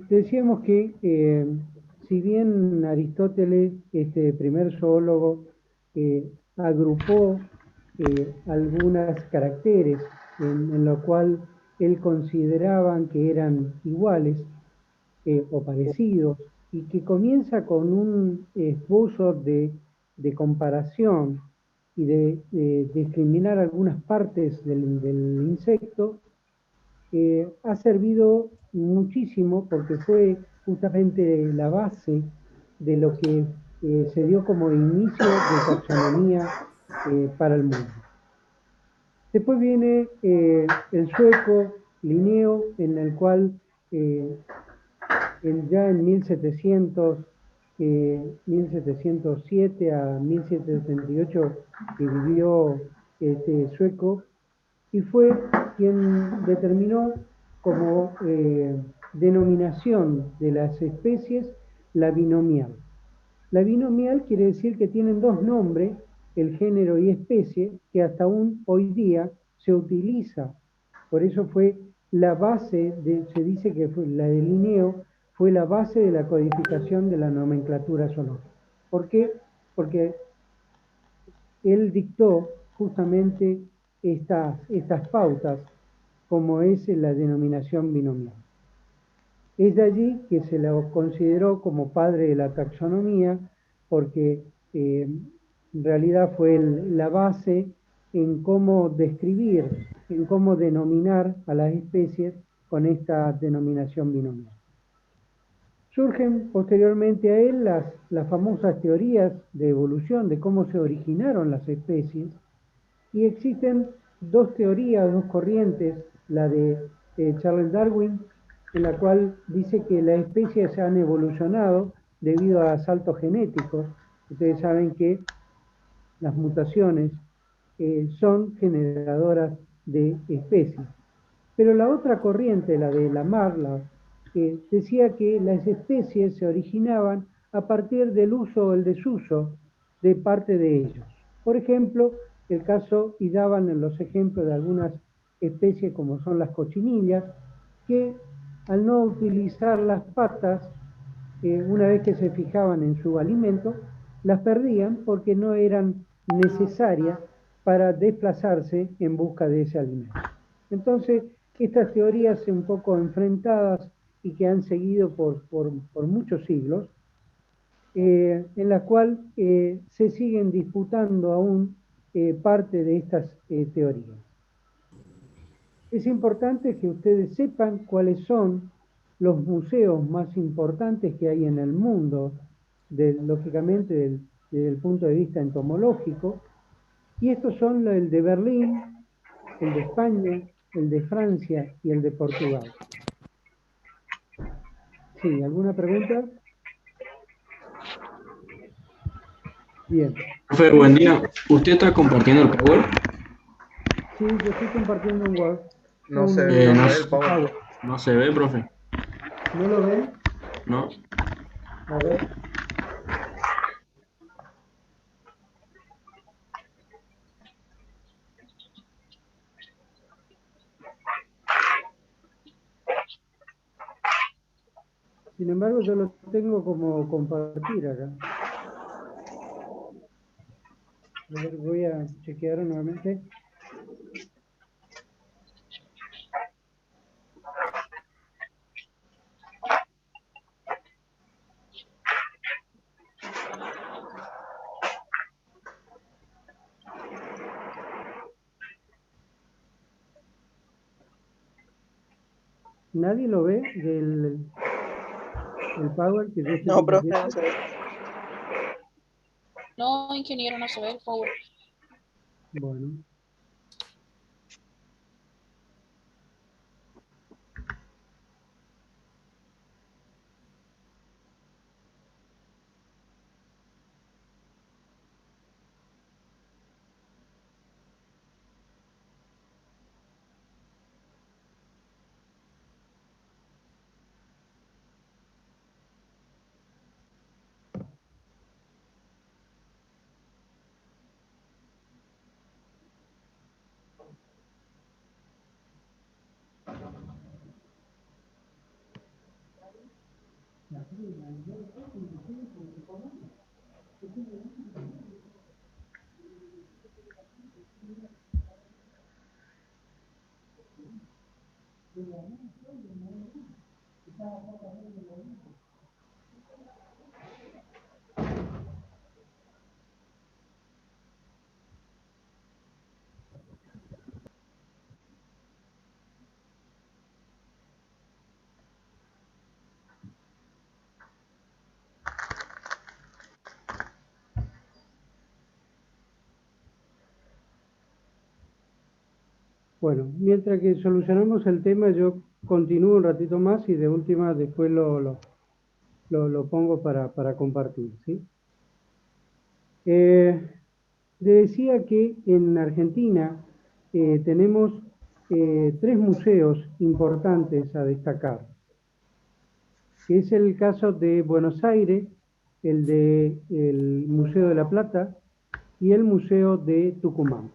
Decíamos que si bien Aristóteles, este primer zoólogo, agrupó algunos caracteres en lo cual él consideraban que eran iguales o parecidos, y que comienza con un esbozo de comparación y de discriminar algunas partes del insecto, ha servido muchísimo porque fue justamente la base de lo que se dio como inicio de taxonomía para el mundo. Después viene el sueco Linneo, en el cual ya en 1707 a 1778 que vivió este sueco, y fue quien determinó como denominación de las especies la binomial. La binomial quiere decir que tienen dos nombres, el género y especie, que hasta aún hoy día se utiliza. Por eso fue la base, se dice que fue la de Linneo, fue la base de la codificación de la nomenclatura zoológica. ¿Por qué? Porque él dictó justamente estas pautas, como es la denominación binomial. Es de allí que se lo consideró como padre de la taxonomía, porque en realidad fue la base en cómo describir, en cómo denominar a las especies con esta denominación binomial. Surgen posteriormente a él las famosas teorías de evolución, de cómo se originaron las especies, y existen dos teorías, dos corrientes, la de Charles Darwin, en la cual dice que las especies han evolucionado debido a saltos genéticos. Ustedes saben que las mutaciones son generadoras de especies. Pero la otra corriente, la de Lamarck, decía que las especies se originaban a partir del uso o el desuso de parte de ellos. Por ejemplo, el caso, y daban en los ejemplos de algunas especies como son las cochinillas, que al no utilizar las patas, una vez que se fijaban en su alimento, las perdían porque no eran necesarias para desplazarse en busca de ese alimento. Entonces, estas teorías un poco enfrentadas y que han seguido por muchos siglos, en la cual se siguen disputando aún parte de estas teorías. Es importante que ustedes sepan cuáles son los museos más importantes que hay en el mundo, lógicamente desde el punto de vista entomológico, y estos son el de Berlín, el de España, el de Francia y el de Portugal. Sí, ¿alguna pregunta? Bien. Profe, buen día. ¿Usted está compartiendo el Power? Sí, yo estoy compartiendo un Word, No se, Eh, no no, se ve el power. Power. no se ve, profe. ¿No lo ven? No. A ver. Sin embargo, yo lo tengo como compartir acá. A ver, voy a chequear nuevamente. ¿Nadie lo ve el Power que yo estoy No, profe, no compartiendo? se ve. No, ingeniero, no se ve el Power. Bueno. Bueno, mientras que solucionamos el tema, yo continúo un ratito más y de última después lo pongo para compartir, ¿sí? Le decía que en Argentina tenemos 3 museos importantes a destacar. Es el caso de Buenos Aires, el Museo de la Plata y el Museo de Tucumán.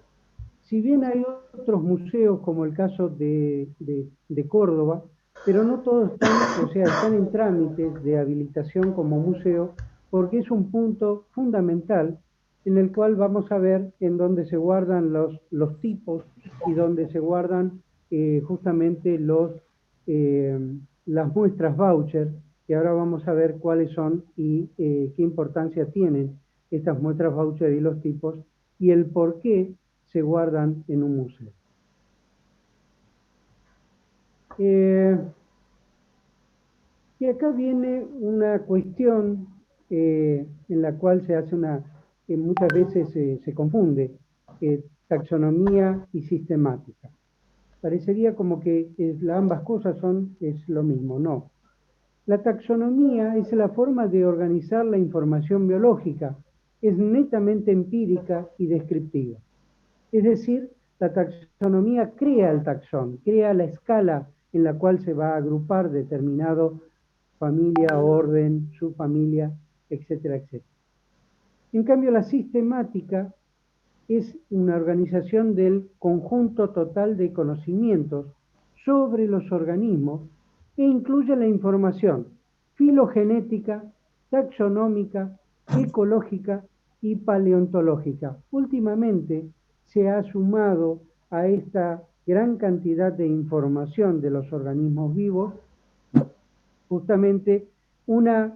Si bien hay otros museos, como el caso de Córdoba, pero no todos están en trámites de habilitación como museo, porque es un punto fundamental en el cual vamos a ver en dónde se guardan los tipos y donde se guardan justamente las muestras voucher, que ahora vamos a ver cuáles son y qué importancia tienen estas muestras voucher y los tipos, y el por qué se guardan en un museo. Y acá viene una cuestión en la cual se hace muchas veces se confunde taxonomía y sistemática. Parecería como que ambas cosas es lo mismo. No. La taxonomía es la forma de organizar la información biológica. Es netamente empírica y descriptiva. Es decir, la taxonomía crea el taxón, crea la escala en la cual se va a agrupar determinado familia, orden, subfamilia, etcétera, etcétera. En cambio, la sistemática es una organización del conjunto total de conocimientos sobre los organismos e incluye la información filogenética, taxonómica, ecológica y paleontológica. Últimamente se ha sumado a esta gran cantidad de información de los organismos vivos justamente una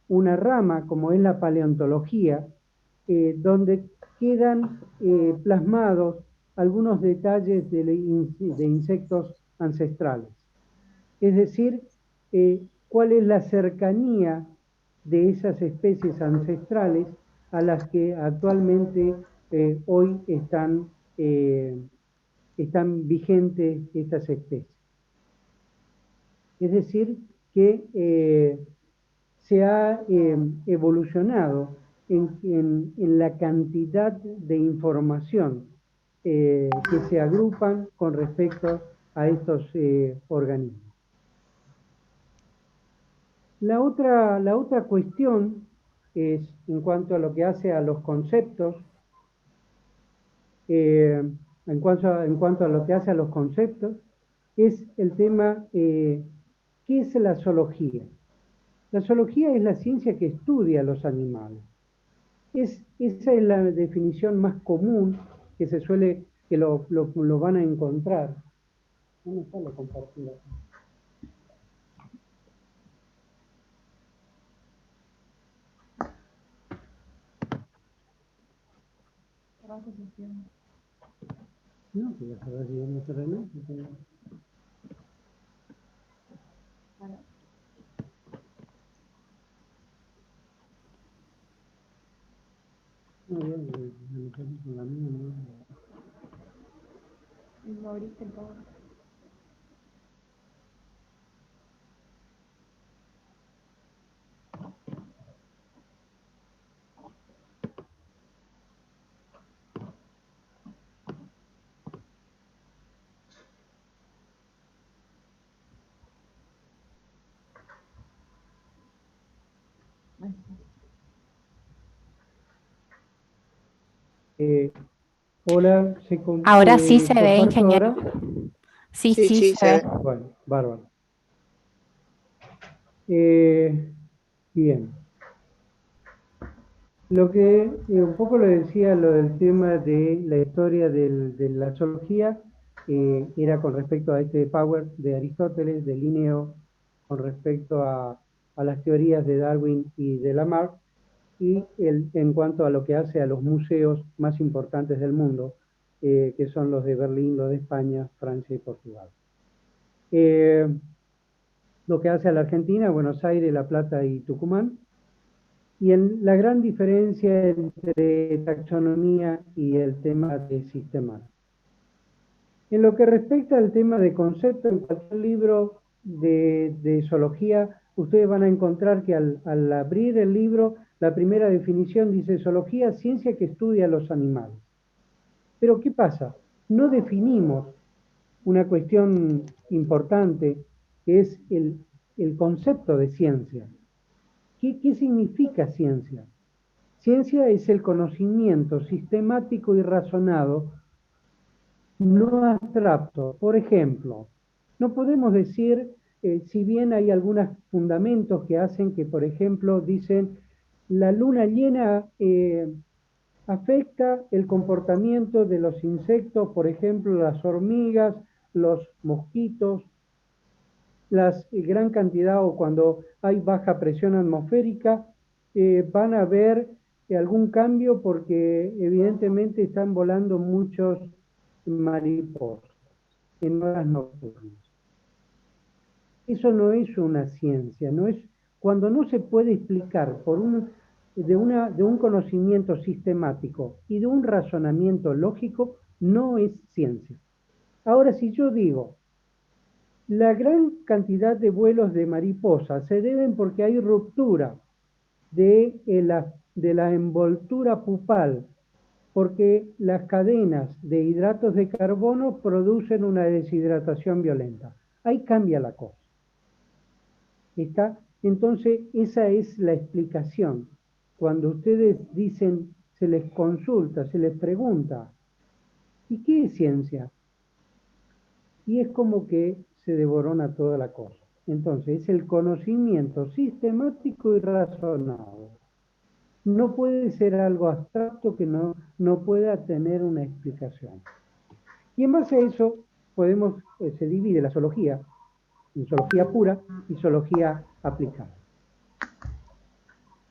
rama como es la paleontología, donde quedan plasmados algunos detalles de insectos ancestrales. Es decir, cuál es la cercanía de esas especies ancestrales a las que actualmente hoy están vigentes estas especies. Es decir, que se ha evolucionado en la cantidad de información que se agrupan con respecto a estos organismos. La otra cuestión es en cuanto a lo que hace a los conceptos, en cuanto a lo que hace a los conceptos, es el tema, ¿qué es la zoología? La zoología es la ciencia que estudia los animales. Esa es la definición más común que lo van a encontrar. ¿Dónde está la compartida? No, que ya sabes si vamos a hacer no. No, bien, con la mía no. No abriste el power. Hola, Ahora sí se ve, ingeniero. Ahora? Sí, Sí, sí, sí, se ve. Bueno, bárbaro. Bien. Lo que un poco lo decía, lo del tema de la historia de la zoología, era con respecto a este Power de Aristóteles, de Linneo, con respecto a las teorías de Darwin y de Lamarck, y en cuanto a lo que hace a los museos más importantes del mundo, que son los de Berlín, los de España, Francia y Portugal. Lo que hace a la Argentina, Buenos Aires, La Plata y Tucumán, y la gran diferencia entre taxonomía y el tema de sistemas. En lo que respecta al tema de concepto, en cualquier libro de zoología, ustedes van a encontrar que al abrir el libro, la primera definición dice zoología, ciencia que estudia los animales. Pero ¿qué pasa? No definimos una cuestión importante, que es el concepto de ciencia. ¿Qué significa ciencia? Ciencia es el conocimiento sistemático y razonado, no abstracto. Por ejemplo, no podemos decir, si bien hay algunos fundamentos que hacen que, por ejemplo, dicen, la luna llena afecta el comportamiento de los insectos, por ejemplo, las hormigas, los mosquitos, gran cantidad o cuando hay baja presión atmosférica, van a ver algún cambio porque evidentemente están volando muchos mariposas en horas nocturnas. Eso no es una ciencia, no es cuando no se puede explicar de un conocimiento sistemático y de un razonamiento lógico, no es ciencia. Ahora, si yo digo, la gran cantidad de vuelos de mariposas se deben porque hay ruptura de la envoltura pupal, porque las cadenas de hidratos de carbono producen una deshidratación violenta. Ahí cambia la cosa. ¿Está? Entonces, esa es la explicación. Cuando ustedes dicen, se les consulta, se les pregunta, ¿y qué es ciencia? Y es como que se devorona toda la cosa. Entonces, es el conocimiento sistemático y razonado. No puede ser algo abstracto que no pueda tener una explicación. Y en base a eso, se divide la zoología en zoología pura y zoología aplicada.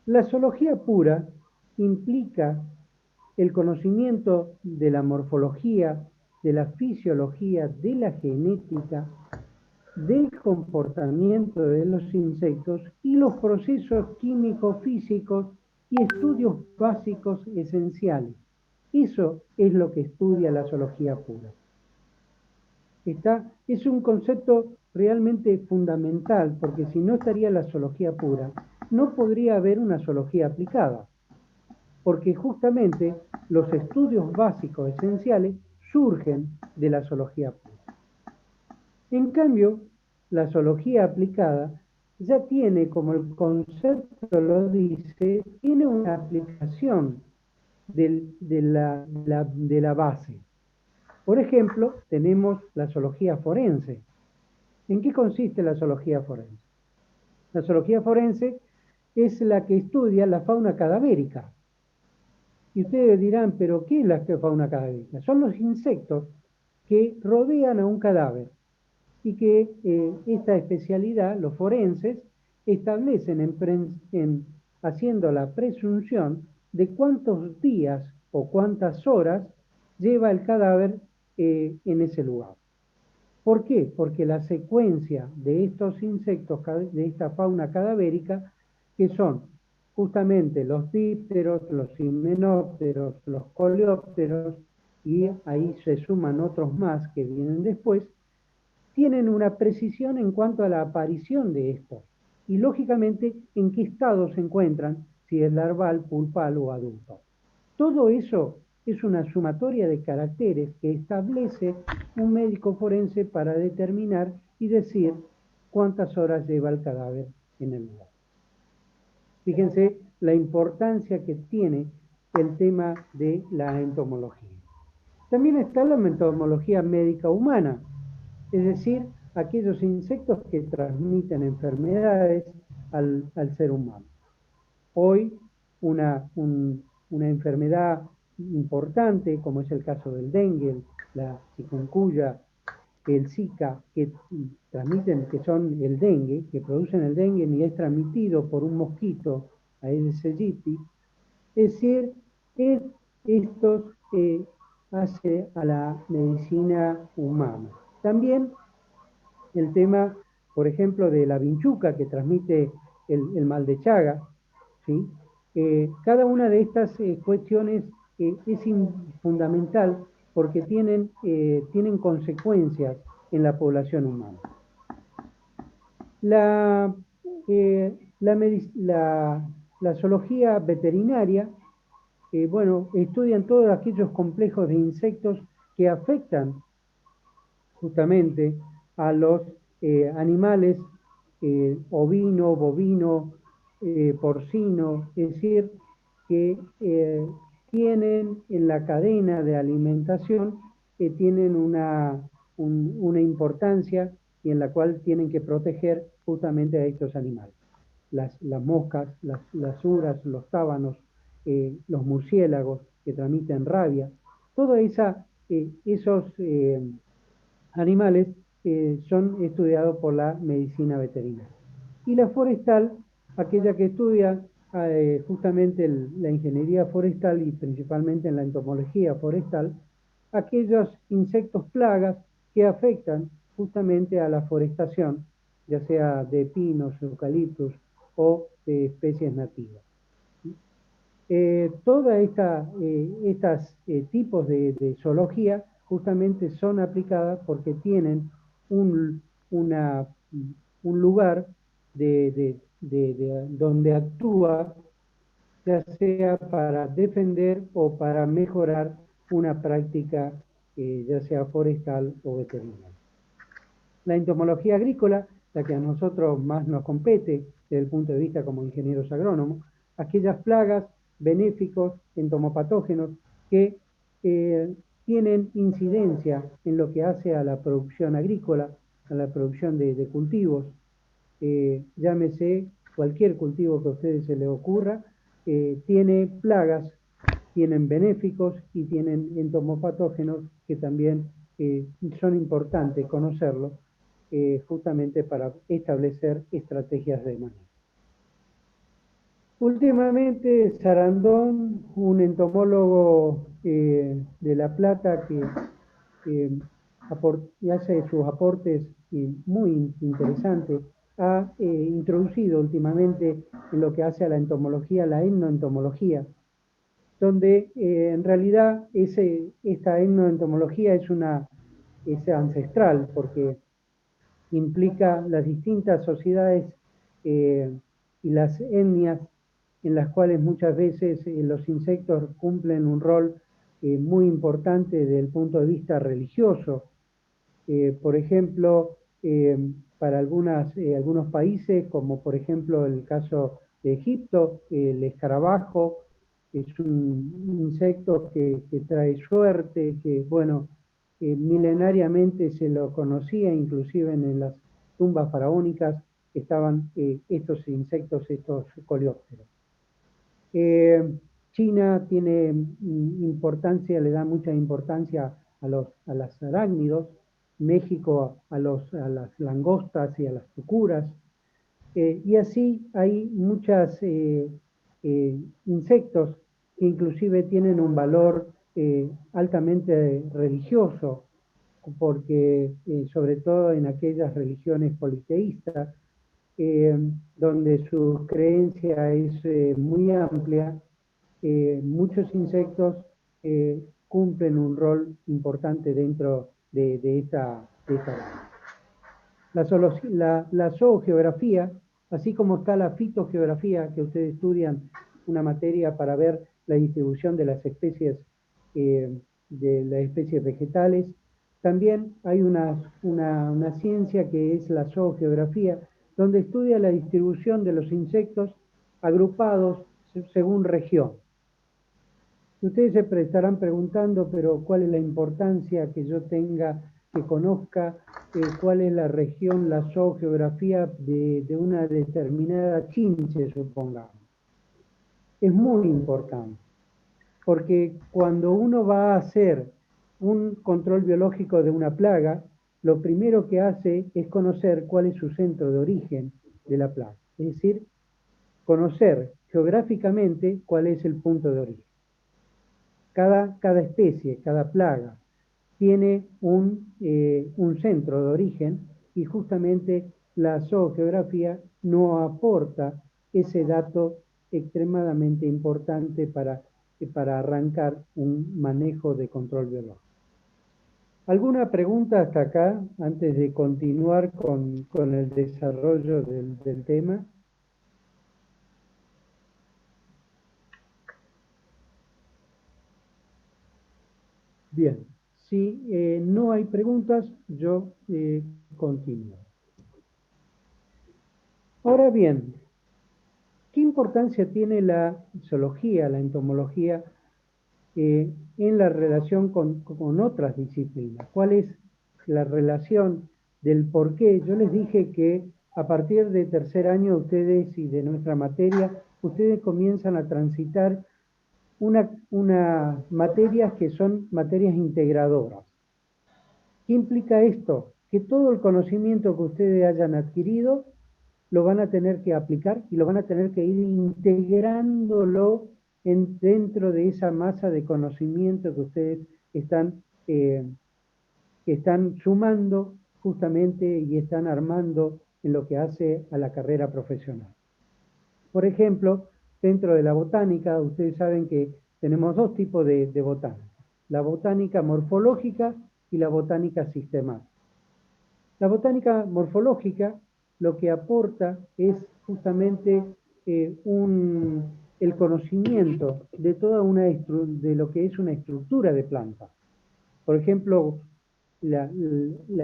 La zoología pura implica el conocimiento de la morfología, de la fisiología, de la genética, del comportamiento de los insectos y los procesos químicos, físicos y estudios básicos esenciales. Eso es lo que estudia la zoología pura. Es un concepto realmente fundamental, porque si no estaría la zoología pura, no podría haber una zoología aplicada, porque justamente los estudios básicos esenciales surgen de la zoología pura. En cambio, la zoología aplicada ya tiene, como el concepto lo dice, tiene una aplicación de la base. Por ejemplo, tenemos la zoología forense. ¿En qué consiste la zoología forense? La zoología forense es la que estudia la fauna cadavérica. Y ustedes dirán, ¿pero qué es la fauna cadavérica? Son los insectos que rodean a un cadáver y que esta especialidad, los forenses, establecen haciendo la presunción de cuántos días o cuántas horas lleva el cadáver en ese lugar. ¿Por qué? Porque la secuencia de estos insectos, de esta fauna cadavérica, que son justamente los dípteros, los himenópteros, los coleópteros, y ahí se suman otros más que vienen después, tienen una precisión en cuanto a la aparición de estos y lógicamente en qué estado se encuentran, si es larval, pulpal o adulto. Todo eso es una sumatoria de caracteres que establece un médico forense para determinar y decir cuántas horas lleva el cadáver en el lugar. Fíjense la importancia que tiene el tema de la entomología. También está la entomología médica humana, es decir, aquellos insectos que transmiten enfermedades al ser humano. Hoy una enfermedad importante, como es el caso del dengue, la chikungunya, el Zika, que transmiten, que son el dengue, que producen el dengue y es transmitido por un mosquito, Aedes aegypti, es decir, esto hace a la medicina humana. También el tema, por ejemplo, de la vinchuca que transmite el mal de Chagas, ¿sí? Cada una de estas cuestiones es fundamental porque tienen consecuencias en la población humana. La zoología veterinaria, bueno, estudian todos aquellos complejos de insectos que afectan justamente a los animales ovino, bovino, porcino, es decir, que tienen en la cadena de alimentación, tienen una importancia y en la cual tienen que proteger justamente a estos animales. Las moscas, las uras, los tábanos, los murciélagos que transmiten rabia, todos esos animales son estudiados por la medicina veterinaria. Y la forestal, aquella que estudia justamente la ingeniería forestal y principalmente en la entomología forestal, aquellos insectos plagas que afectan justamente a la forestación, ya sea de pinos, eucaliptus o de especies nativas. Todos estos tipos de zoología justamente son aplicadas porque tienen un lugar donde actúa, ya sea para defender o para mejorar una práctica, ya sea forestal o veterinaria. La entomología agrícola, la que a nosotros más nos compete desde el punto de vista como ingenieros agrónomos, aquellas plagas, benéficos, entomopatógenos que tienen incidencia en lo que hace a la producción agrícola, a la producción de cultivos, llámese cualquier cultivo que a ustedes se les ocurra, tiene plagas, tienen benéficos y tienen entomopatógenos que también son importantes conocerlos justamente para establecer estrategias de manejo. Últimamente, Sarandón, un entomólogo de La Plata que hace sus aportes muy interesantes, ha introducido últimamente en lo que hace a la entomología, la etnoentomología, donde en realidad esta etnoentomología es ancestral porque implica las distintas sociedades y las etnias en las cuales muchas veces los insectos cumplen un rol muy importante desde el punto de vista religioso. Por ejemplo, para algunos países, como por ejemplo el caso de Egipto, el escarabajo es un insecto que trae suerte, que bueno, milenariamente se lo conocía, inclusive en las tumbas faraónicas estaban estos insectos, estos coleópteros. China tiene importancia, le da mucha importancia a los arácnidos, México a las langostas y a las tucuras, y así hay muchos insectos que inclusive tienen un valor altamente religioso, porque sobre todo en aquellas religiones politeístas, donde su creencia es muy amplia, muchos insectos cumplen un rol importante dentro de esta la zoogeografía, así como está la fitogeografía, que ustedes estudian una materia para ver la distribución de las especies vegetales. También hay una ciencia que es la zoogeografía, donde estudia la distribución de los insectos agrupados según región. Ustedes se estarán preguntando, pero ¿cuál es la importancia que yo tenga que conozca cuál es la región, la zoogeografía de una determinada chinche, supongamos. Es muy importante, porque cuando uno va a hacer un control biológico de una plaga, lo primero que hace es conocer cuál es su centro de origen de la plaga. Es decir, conocer geográficamente cuál es el punto de origen. Cada especie, cada plaga, tiene un centro de origen y justamente la zoogeografía no aporta ese dato extremadamente importante para arrancar un manejo de control biológico. ¿Alguna pregunta hasta acá antes de continuar con el desarrollo del tema? Bien, si no hay preguntas, yo continúo. Ahora bien, ¿qué importancia tiene la zoología, la entomología, en la relación con otras disciplinas? ¿Cuál es la relación del por qué? Yo les dije que a partir de tercer año ustedes y de nuestra materia, ustedes comienzan a transitar unas materias que son materias integradoras. ¿Qué implica esto? Que todo el conocimiento que ustedes hayan adquirido lo van a tener que aplicar y lo van a tener que ir integrándolo dentro de esa masa de conocimiento que ustedes están sumando justamente y están armando en lo que hace a la carrera profesional. Por ejemplo, dentro de la botánica, ustedes saben que tenemos dos tipos de botánica: la botánica morfológica y la botánica sistemática. La botánica morfológica lo que aporta es justamente el conocimiento de de lo que es una estructura de planta. Por ejemplo, la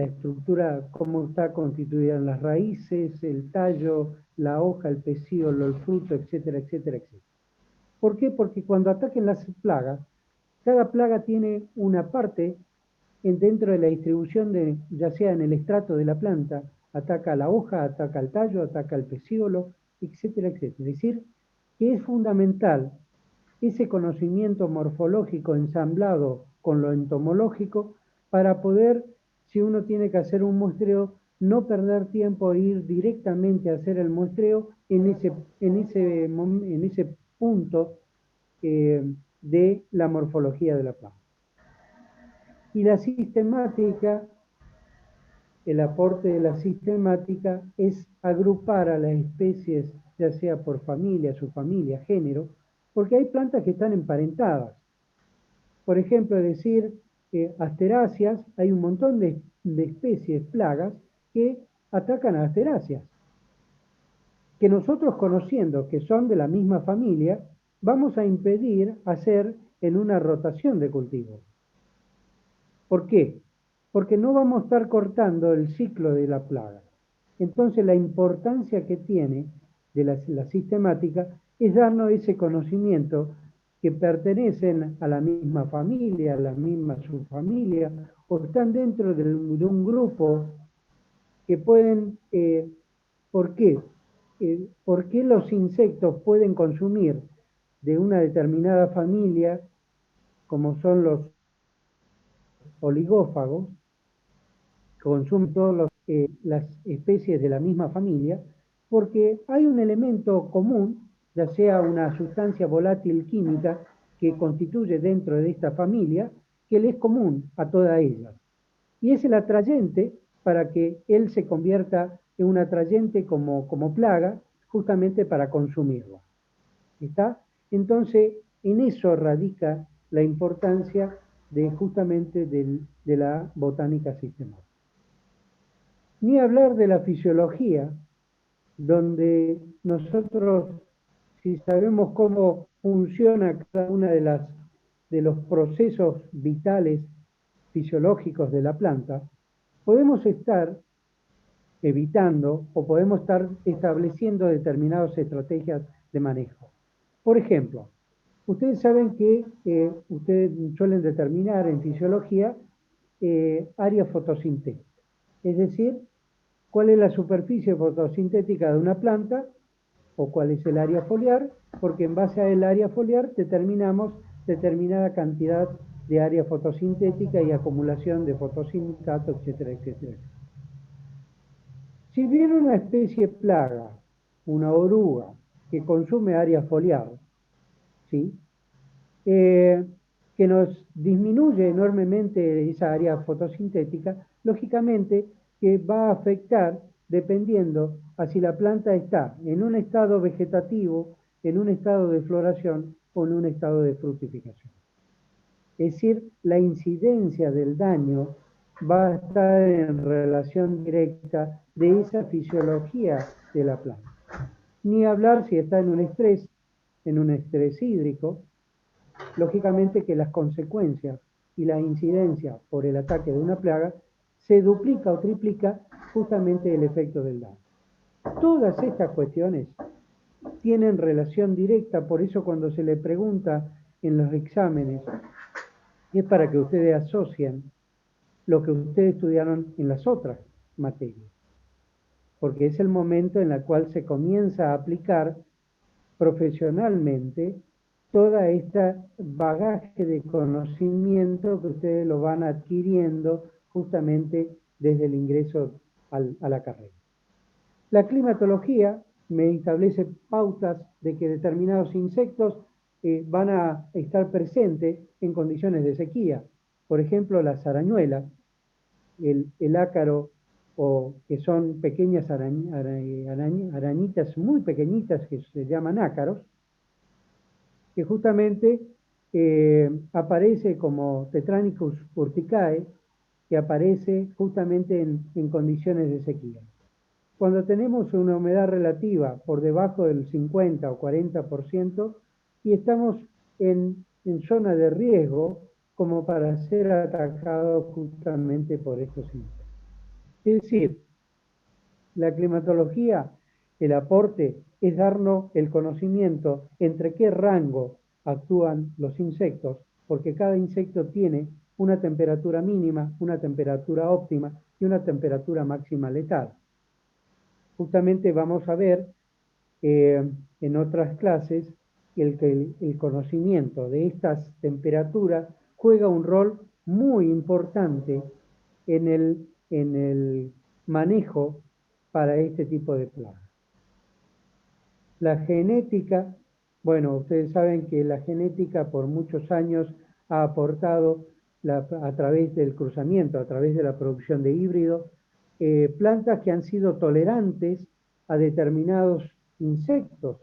estructura, cómo está constituida en las raíces, el tallo, la hoja, el pecíolo, el fruto, etcétera, etcétera, etcétera. ¿Por qué? Porque cuando ataquen las plagas, cada plaga tiene una parte dentro de la distribución, ya sea en el estrato de la planta, ataca la hoja, ataca el tallo, ataca el pecíolo, etcétera, etcétera. Es decir, que es fundamental ese conocimiento morfológico ensamblado con lo entomológico para poder, si uno tiene que hacer un muestreo, no perder tiempo e ir directamente a hacer el muestreo en ese punto de la morfología de la planta. Y la sistemática, el aporte de la sistemática es agrupar a las especies, ya sea por familia, subfamilia, género, porque hay plantas que están emparentadas. Por ejemplo, decir asteráceas, hay un montón de especies, plagas, que atacan a asteráceas, que nosotros, conociendo que son de la misma familia, vamos a impedir hacer en una rotación de cultivos. ¿Por qué? Porque no vamos a estar cortando el ciclo de la plaga. Entonces, la importancia que tiene de la sistemática es darnos ese conocimiento que pertenecen a la misma familia, a la misma subfamilia, o están dentro de un grupo que pueden... ¿Por qué? ¿Por qué los insectos pueden consumir de una determinada familia, como son los oligófagos, consumen todas las especies de la misma familia? Porque hay un elemento común, ya sea una sustancia volátil química que constituye dentro de esta familia, que le es común a todas ellas. Y es el atrayente para que él se convierta en un atrayente como plaga, justamente para consumirlo. ¿Está? Entonces, en eso radica la importancia justamente de la botánica sistemática. Ni hablar de la fisiología, donde nosotros, si sabemos cómo funciona cada una de los procesos vitales fisiológicos de la planta, podemos estar evitando o podemos estar estableciendo determinadas estrategias de manejo. Por ejemplo, ustedes saben que ustedes suelen determinar en fisiología área fotosintética. Es decir, cuál es la superficie fotosintética de una planta o cuál es el área foliar, porque en base al área foliar determinamos determinada cantidad de área fotosintética y acumulación de fotosindicado, etcétera, etcétera. Si viene una especie plaga, una oruga, que consume área foliar, ¿sí? Que nos disminuye enormemente esa área fotosintética, lógicamente que va a afectar dependiendo a si la planta está en un estado vegetativo, en un estado de floración o en un estado de fructificación. Es decir, la incidencia del daño va a estar en relación directa de esa fisiología de la planta. Ni hablar si está en un estrés hídrico, lógicamente que las consecuencias y la incidencia por el ataque de una plaga se duplica o triplica justamente el efecto del daño. Todas estas cuestiones tienen relación directa, por eso cuando se le pregunta en los exámenes, es para que ustedes asocien lo que ustedes estudiaron en las otras materias, porque es el momento en el cual se comienza a aplicar profesionalmente toda esta bagaje de conocimiento que ustedes lo van adquiriendo justamente desde el ingreso a la carrera. La climatología me establece pautas de que determinados insectos van a estar presentes en condiciones de sequía. Por ejemplo, las arañuelas, el ácaro, o que son pequeñas arañitas muy pequeñitas que se llaman ácaros, que justamente aparece como Tetranicus urticae, que aparece justamente en condiciones de sequía. Cuando tenemos una humedad relativa por debajo del 50 o 40% y estamos en zona de riesgo como para ser atacados justamente por estos insectos. Es decir, la climatología, el aporte es darnos el conocimiento entre qué rango actúan los insectos, porque cada insecto tiene una temperatura mínima, una temperatura óptima y una temperatura máxima letal. Justamente vamos a ver en otras clases que el conocimiento de estas temperaturas juega un rol muy importante en el manejo para este tipo de plagas. La genética, bueno, ustedes saben que la genética por muchos años ha aportado a través del cruzamiento, a través de la producción de híbridos, plantas que han sido tolerantes a determinados insectos.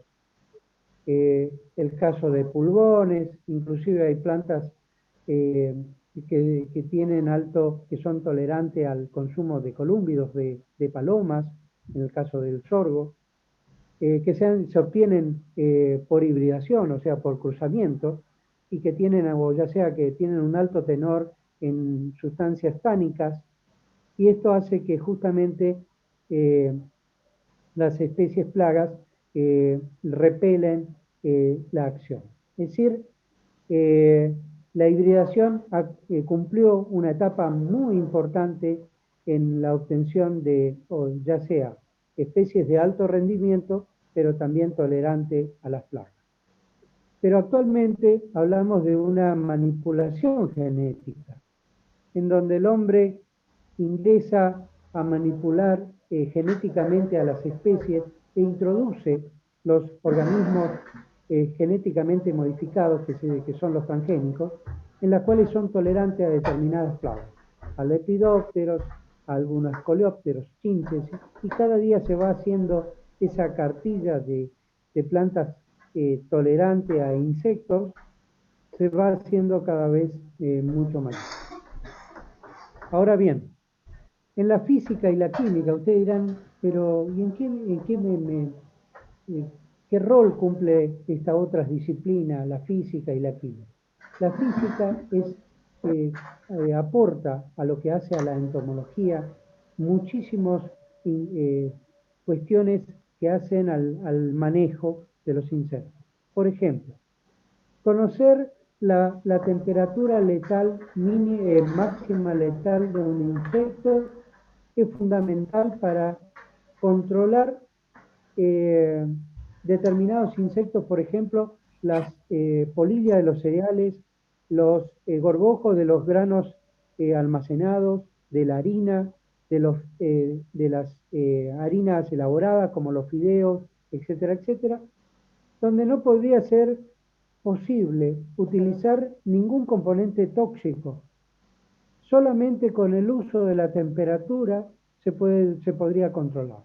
El caso de pulgones, inclusive hay plantas que tienen que son tolerantes al consumo de colúmbidos de palomas, en el caso del sorgo, que se obtienen por hibridación, o sea, por cruzamiento, y que tienen, o ya sea que tienen un alto tenor en sustancias tánicas, y esto hace que justamente las especies plagas repelen la acción. Es decir, la hibridación cumplió una etapa muy importante en la obtención de, ya sea especies de alto rendimiento, pero también tolerante a las plagas. Pero actualmente hablamos de una manipulación genética, en donde el hombre ingresa a manipular genéticamente a las especies e introduce los organismos genéticamente modificados, que son los transgénicos, en las cuales son tolerantes a determinadas plagas, a lepidópteros, a algunos coleópteros, chinches, y cada día se va haciendo esa cartilla de plantas tolerantes a insectos, se va haciendo cada vez mucho mayor. Ahora bien, en la física y la química, ustedes dirán, pero ¿y qué rol cumple esta otra disciplina, la física y la química? La física aporta a lo que hace a la entomología muchísimas cuestiones que hacen al manejo de los insectos. Por ejemplo, conocer la temperatura letal máxima letal de un insecto es fundamental para controlar determinados insectos, por ejemplo, las polillas de los cereales, los gorgojos de los granos almacenados, de la harina, de las harinas elaboradas como los fideos, etcétera, etcétera, donde no podría ser posible utilizar ningún componente tóxico. Solamente con el uso de la temperatura se podría controlar.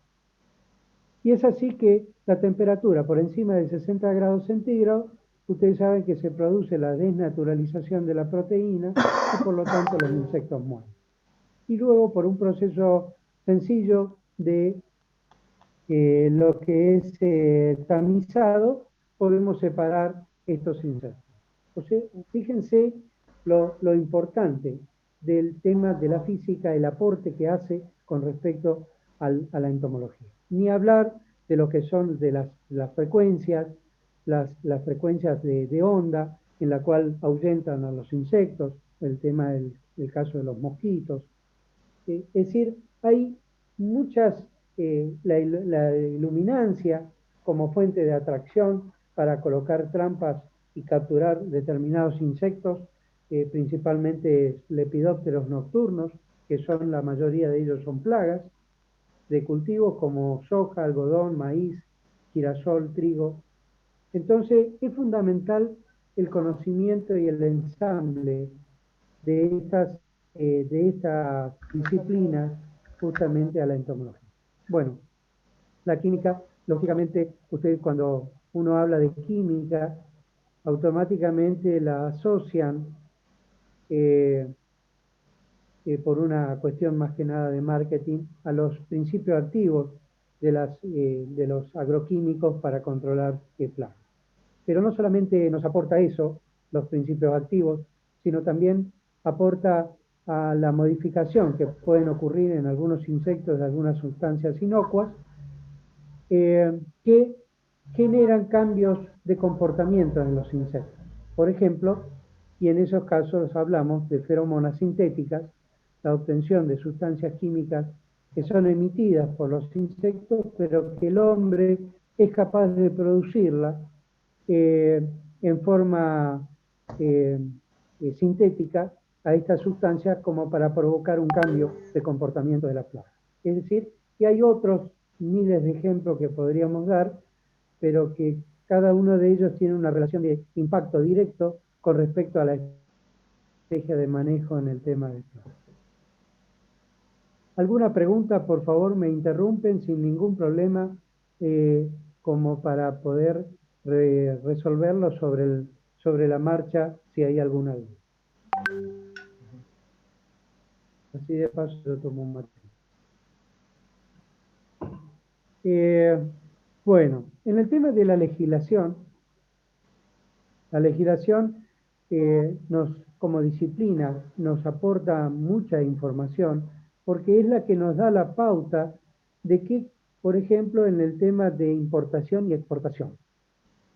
Y es así que la temperatura por encima de 60 grados centígrados, ustedes saben que se produce la desnaturalización de la proteína y por lo tanto los insectos mueren. Y luego por un proceso sencillo de lo que es tamizado, podemos separar estos insectos. O sea, fíjense lo importante del tema de la física, el aporte que hace con respecto a la entomología. Ni hablar de lo que son de las frecuencias, las frecuencias de onda, en la cual ahuyentan a los insectos, el tema del caso de los mosquitos. Es decir, hay muchas, la iluminancia como fuente de atracción para colocar trampas y capturar determinados insectos, principalmente lepidópteros nocturnos, que son la mayoría de ellos son plagas, de cultivos como soja, algodón, maíz, girasol, trigo. Entonces es fundamental el conocimiento y el ensamble de estas disciplinas justamente a la entomología. Bueno, la química, lógicamente, ustedes cuando uno habla de química, automáticamente la asocian por una cuestión más que nada de marketing a los principios activos de los agroquímicos para controlar plagas. Pero no solamente nos aporta eso, los principios activos, sino también aporta a la modificación que pueden ocurrir en algunos insectos de algunas sustancias inocuas que generan cambios de comportamiento en los insectos. Por ejemplo, y en esos casos hablamos de feromonas sintéticas, la obtención de sustancias químicas que son emitidas por los insectos, pero que el hombre es capaz de producirla en forma sintética a estas sustancias como para provocar un cambio de comportamiento de la plaga. Es decir, que hay otros miles de ejemplos que podríamos dar, pero que cada uno de ellos tiene una relación de impacto directo con respecto a la estrategia de manejo en el tema de plagas. ¿Alguna pregunta? Por favor, me interrumpen sin ningún problema, como para poder resolverlo sobre la marcha, si hay alguna duda. Así de paso yo tomo un mate. Bueno, en el tema de la legislación como disciplina nos aporta mucha información porque es la que nos da la pauta de que, por ejemplo, en el tema de importación y exportación.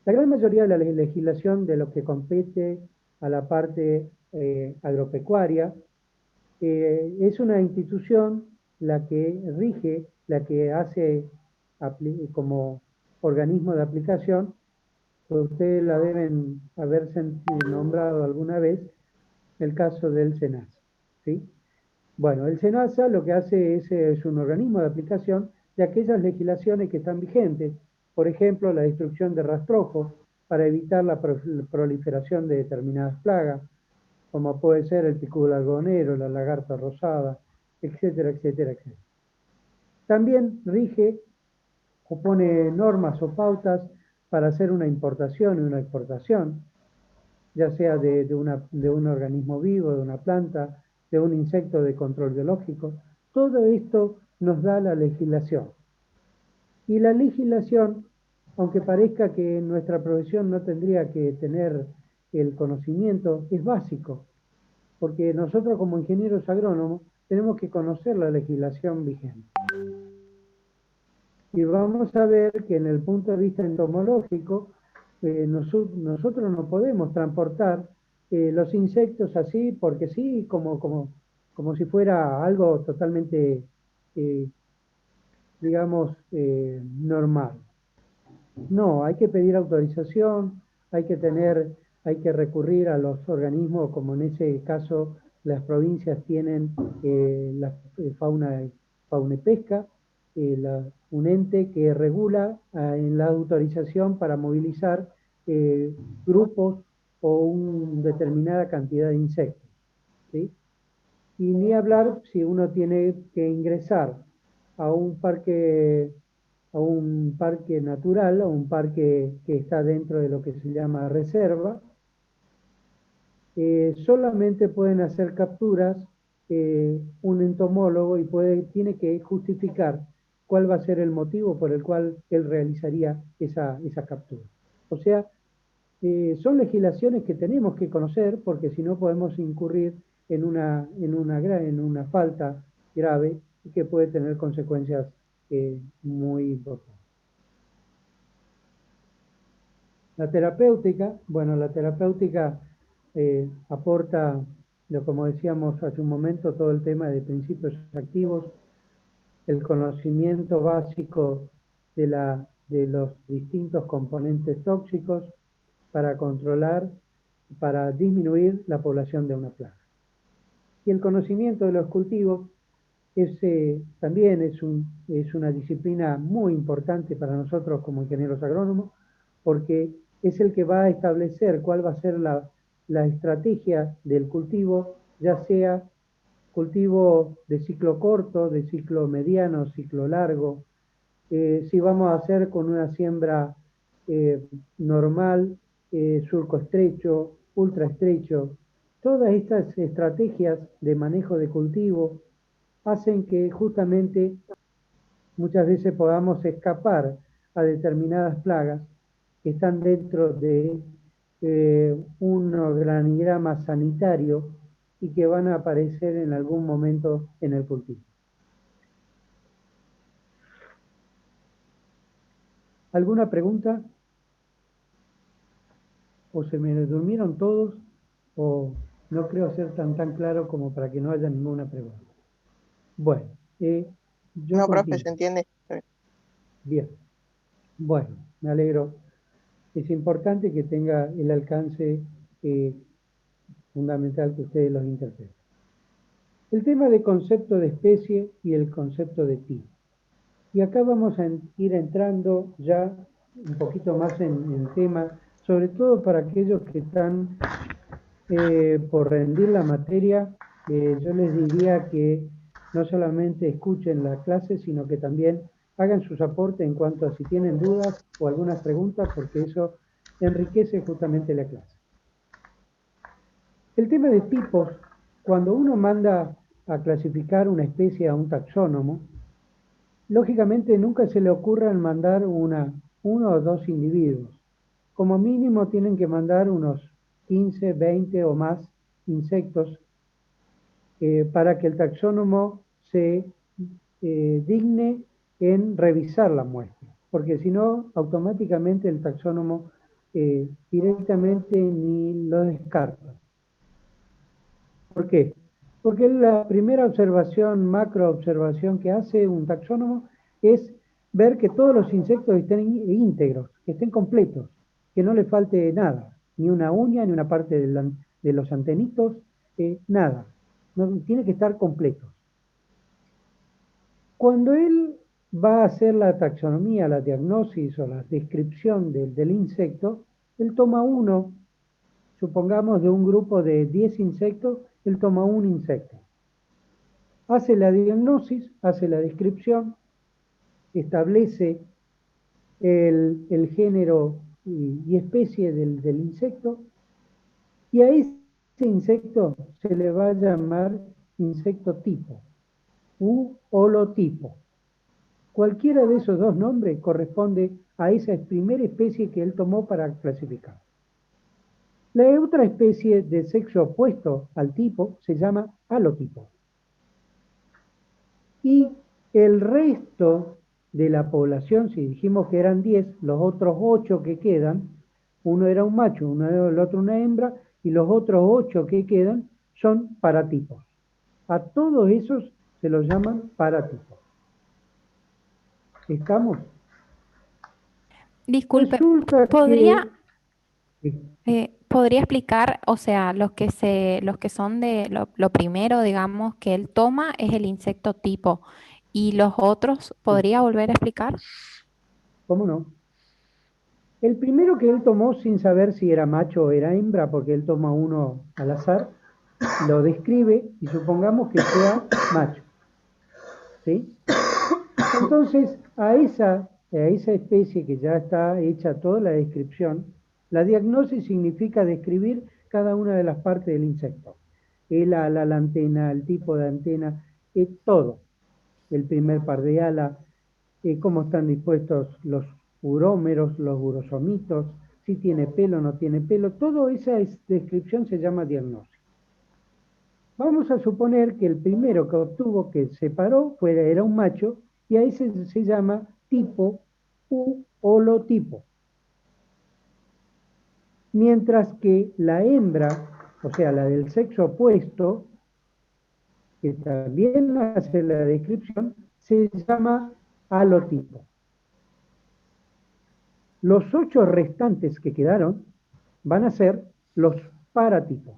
La gran mayoría de la legislación de lo que compete a la parte agropecuaria es una institución la que rige, la que hace como organismo de aplicación, pues ustedes la deben haber nombrado alguna vez, el caso del SENASA, ¿sí? Bueno, el SENASA lo que hace es un organismo de aplicación de aquellas legislaciones que están vigentes, por ejemplo, la destrucción de rastrojos para evitar la proliferación de determinadas plagas, como puede ser el picudo algodonero, la lagarta rosada, etcétera, etcétera, etcétera. También rige o pone normas o pautas para hacer una importación y una exportación, ya sea de un organismo vivo, de una planta, de un insecto de control biológico. Todo esto nos da la legislación. Y la legislación, aunque parezca que nuestra profesión no tendría que tener el conocimiento, es básico, porque nosotros como ingenieros agrónomos tenemos que conocer la legislación vigente. Y vamos a ver que en el punto de vista entomológico, nosotros no podemos transportar los insectos así, porque sí, como si fuera algo totalmente, digamos, normal. No, hay que pedir autorización, hay que recurrir a los organismos, como en ese caso las provincias tienen la fauna y pesca, un ente que regula en la autorización para movilizar grupos o una determinada cantidad de insectos, ¿sí? Y ni hablar si uno tiene que ingresar a a un parque natural, a un parque que está dentro de lo que se llama reserva, solamente pueden hacer capturas un entomólogo y tiene que justificar cuál va a ser el motivo por el cual él realizaría esa captura. O sea, son legislaciones que tenemos que conocer porque si no podemos incurrir en una falta grave que puede tener consecuencias muy importantes. La terapéutica, bueno, la terapéutica aporta, como decíamos hace un momento, todo el tema de principios activos, el conocimiento básico de los distintos componentes tóxicos para controlar, para disminuir la población de una plaga. Y el conocimiento de los cultivos también es una disciplina muy importante para nosotros como ingenieros agrónomos, porque es el que va a establecer cuál va a ser la estrategia del cultivo, ya sea cultivo de ciclo corto, de ciclo mediano, ciclo largo, si vamos a hacer con una siembra normal, surco estrecho, ultra estrecho. Todas estas estrategias de manejo de cultivo hacen que justamente muchas veces podamos escapar a determinadas plagas que están dentro de un organigrama sanitario y que van a aparecer en algún momento en el cultivo. ¿Alguna pregunta? ¿O se me durmieron todos? ¿O no creo ser tan claro como para que no haya ninguna pregunta? Bueno, yo No, profe, continúo. se entiende. Bien. Bueno, me alegro. Es importante que tenga el alcance fundamental que ustedes los interpreten. El tema de concepto de especie y el concepto de tipo. Y acá vamos a ir entrando ya un poquito más en el tema, sobre todo para aquellos que están por rendir la materia. Yo les diría que no solamente escuchen la clase, sino que también hagan sus aportes en cuanto a si tienen dudas o algunas preguntas, porque eso enriquece justamente la clase. El tema de tipos, cuando uno manda a clasificar una especie a un taxónomo, lógicamente nunca se le ocurra mandar uno o dos individuos. Como mínimo tienen que mandar unos 15, 20 o más insectos para que el taxónomo se digne en revisar la muestra, porque si no, automáticamente el taxónomo directamente ni lo descarta. ¿Por qué? Porque la primera observación, macro observación que hace un taxónomo es ver que todos los insectos estén íntegros, que estén completos, que no le falte nada, ni una uña, ni una parte de los antenitos, nada. No, tiene que estar completos. Cuando él va a hacer la taxonomía, la diagnosis o la descripción del insecto, él toma uno, supongamos de un grupo de 10 insectos, él toma un insecto. Hace la diagnosis, hace la descripción, establece el género y especie del insecto, y a ese insecto se le va a llamar insecto tipo u holotipo. Cualquiera de esos dos nombres corresponde a esa primera especie que él tomó para clasificar. La otra especie de sexo opuesto al tipo se llama halotipo. Y el resto de la población, si dijimos que eran 10, los otros 8 que quedan, uno era un macho, el otro una hembra, y los otros 8 que quedan son paratipos. A todos esos se los llaman paratipos. ¿Estamos? Disculpe, Resulta ¿podría, que podría explicar, o sea, los que son de lo primero, digamos, que él toma es el insecto tipo, y los otros, ¿podría volver a explicar? ¿cómo no? El primero que él tomó sin saber si era macho o era hembra, porque él toma uno al azar, lo describe y supongamos que sea macho. ¿Sí? Entonces, a esa especie que ya está hecha toda la descripción, la diagnosis significa describir cada una de las partes del insecto. El ala, la antena, el tipo de antena, todo. El primer par de ala, cómo están dispuestos los urómeros, los urosomitos, si tiene pelo o no tiene pelo. Toda esa descripción se llama diagnóstico. Vamos a suponer que el primero que obtuvo, que separó, era un macho, y a ese se llama tipo u holotipo. Mientras que la hembra, o sea, la del sexo opuesto, que también hace la descripción, se llama halotipo. Los 8 restantes que quedaron van a ser los paratipos.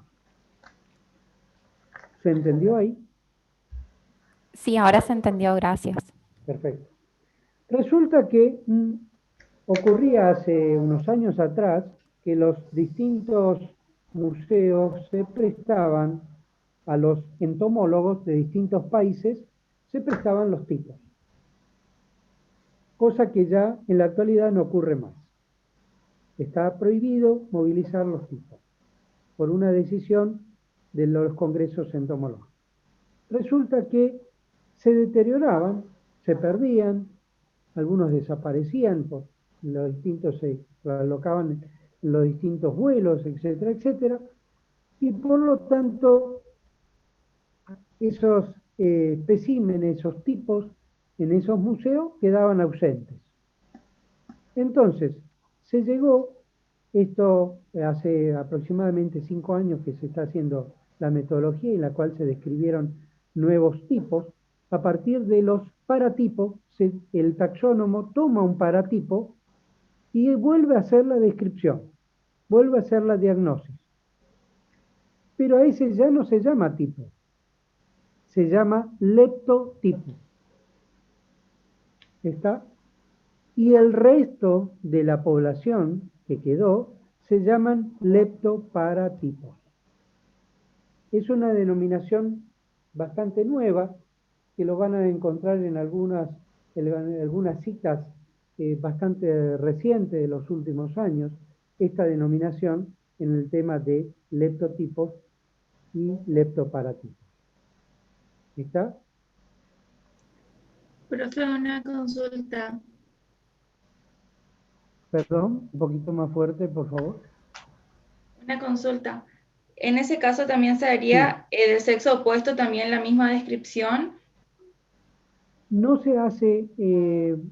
¿Se entendió ahí? Sí, ahora se entendió, gracias. Perfecto. Resulta que ocurría hace unos años atrás que los distintos museos se prestaban a los entomólogos de distintos países, se prestaban los tipos. Cosa que ya en la actualidad no ocurre más. Está prohibido movilizar los tipos por una decisión de los congresos entomológicos. Resulta que se deterioraban, se perdían, algunos desaparecían, los distintos se alocaban en los distintos vuelos, etcétera, etcétera, y por lo tanto esos especímenes, esos tipos en esos museos quedaban ausentes. Entonces, se llegó, esto hace aproximadamente 5 años que se está haciendo la metodología en la cual se describieron nuevos tipos. A partir de los paratipos, el taxónomo toma un paratipo y vuelve a hacer la descripción, vuelve a hacer la diagnosis. Pero a ese ya no se llama tipo, se llama leptotipo. ¿Está? Y el resto de la población que quedó se llaman leptoparatipos. Es una denominación bastante nueva que lo van a encontrar en algunas citas bastante recientes de los últimos años, esta denominación en el tema de leptotipos y leptoparatipos. ¿Está? Profe, una consulta. Perdón, un poquito más fuerte, por favor. Una consulta. En ese caso también se Sí. haría del sexo opuesto también la misma descripción. No se hace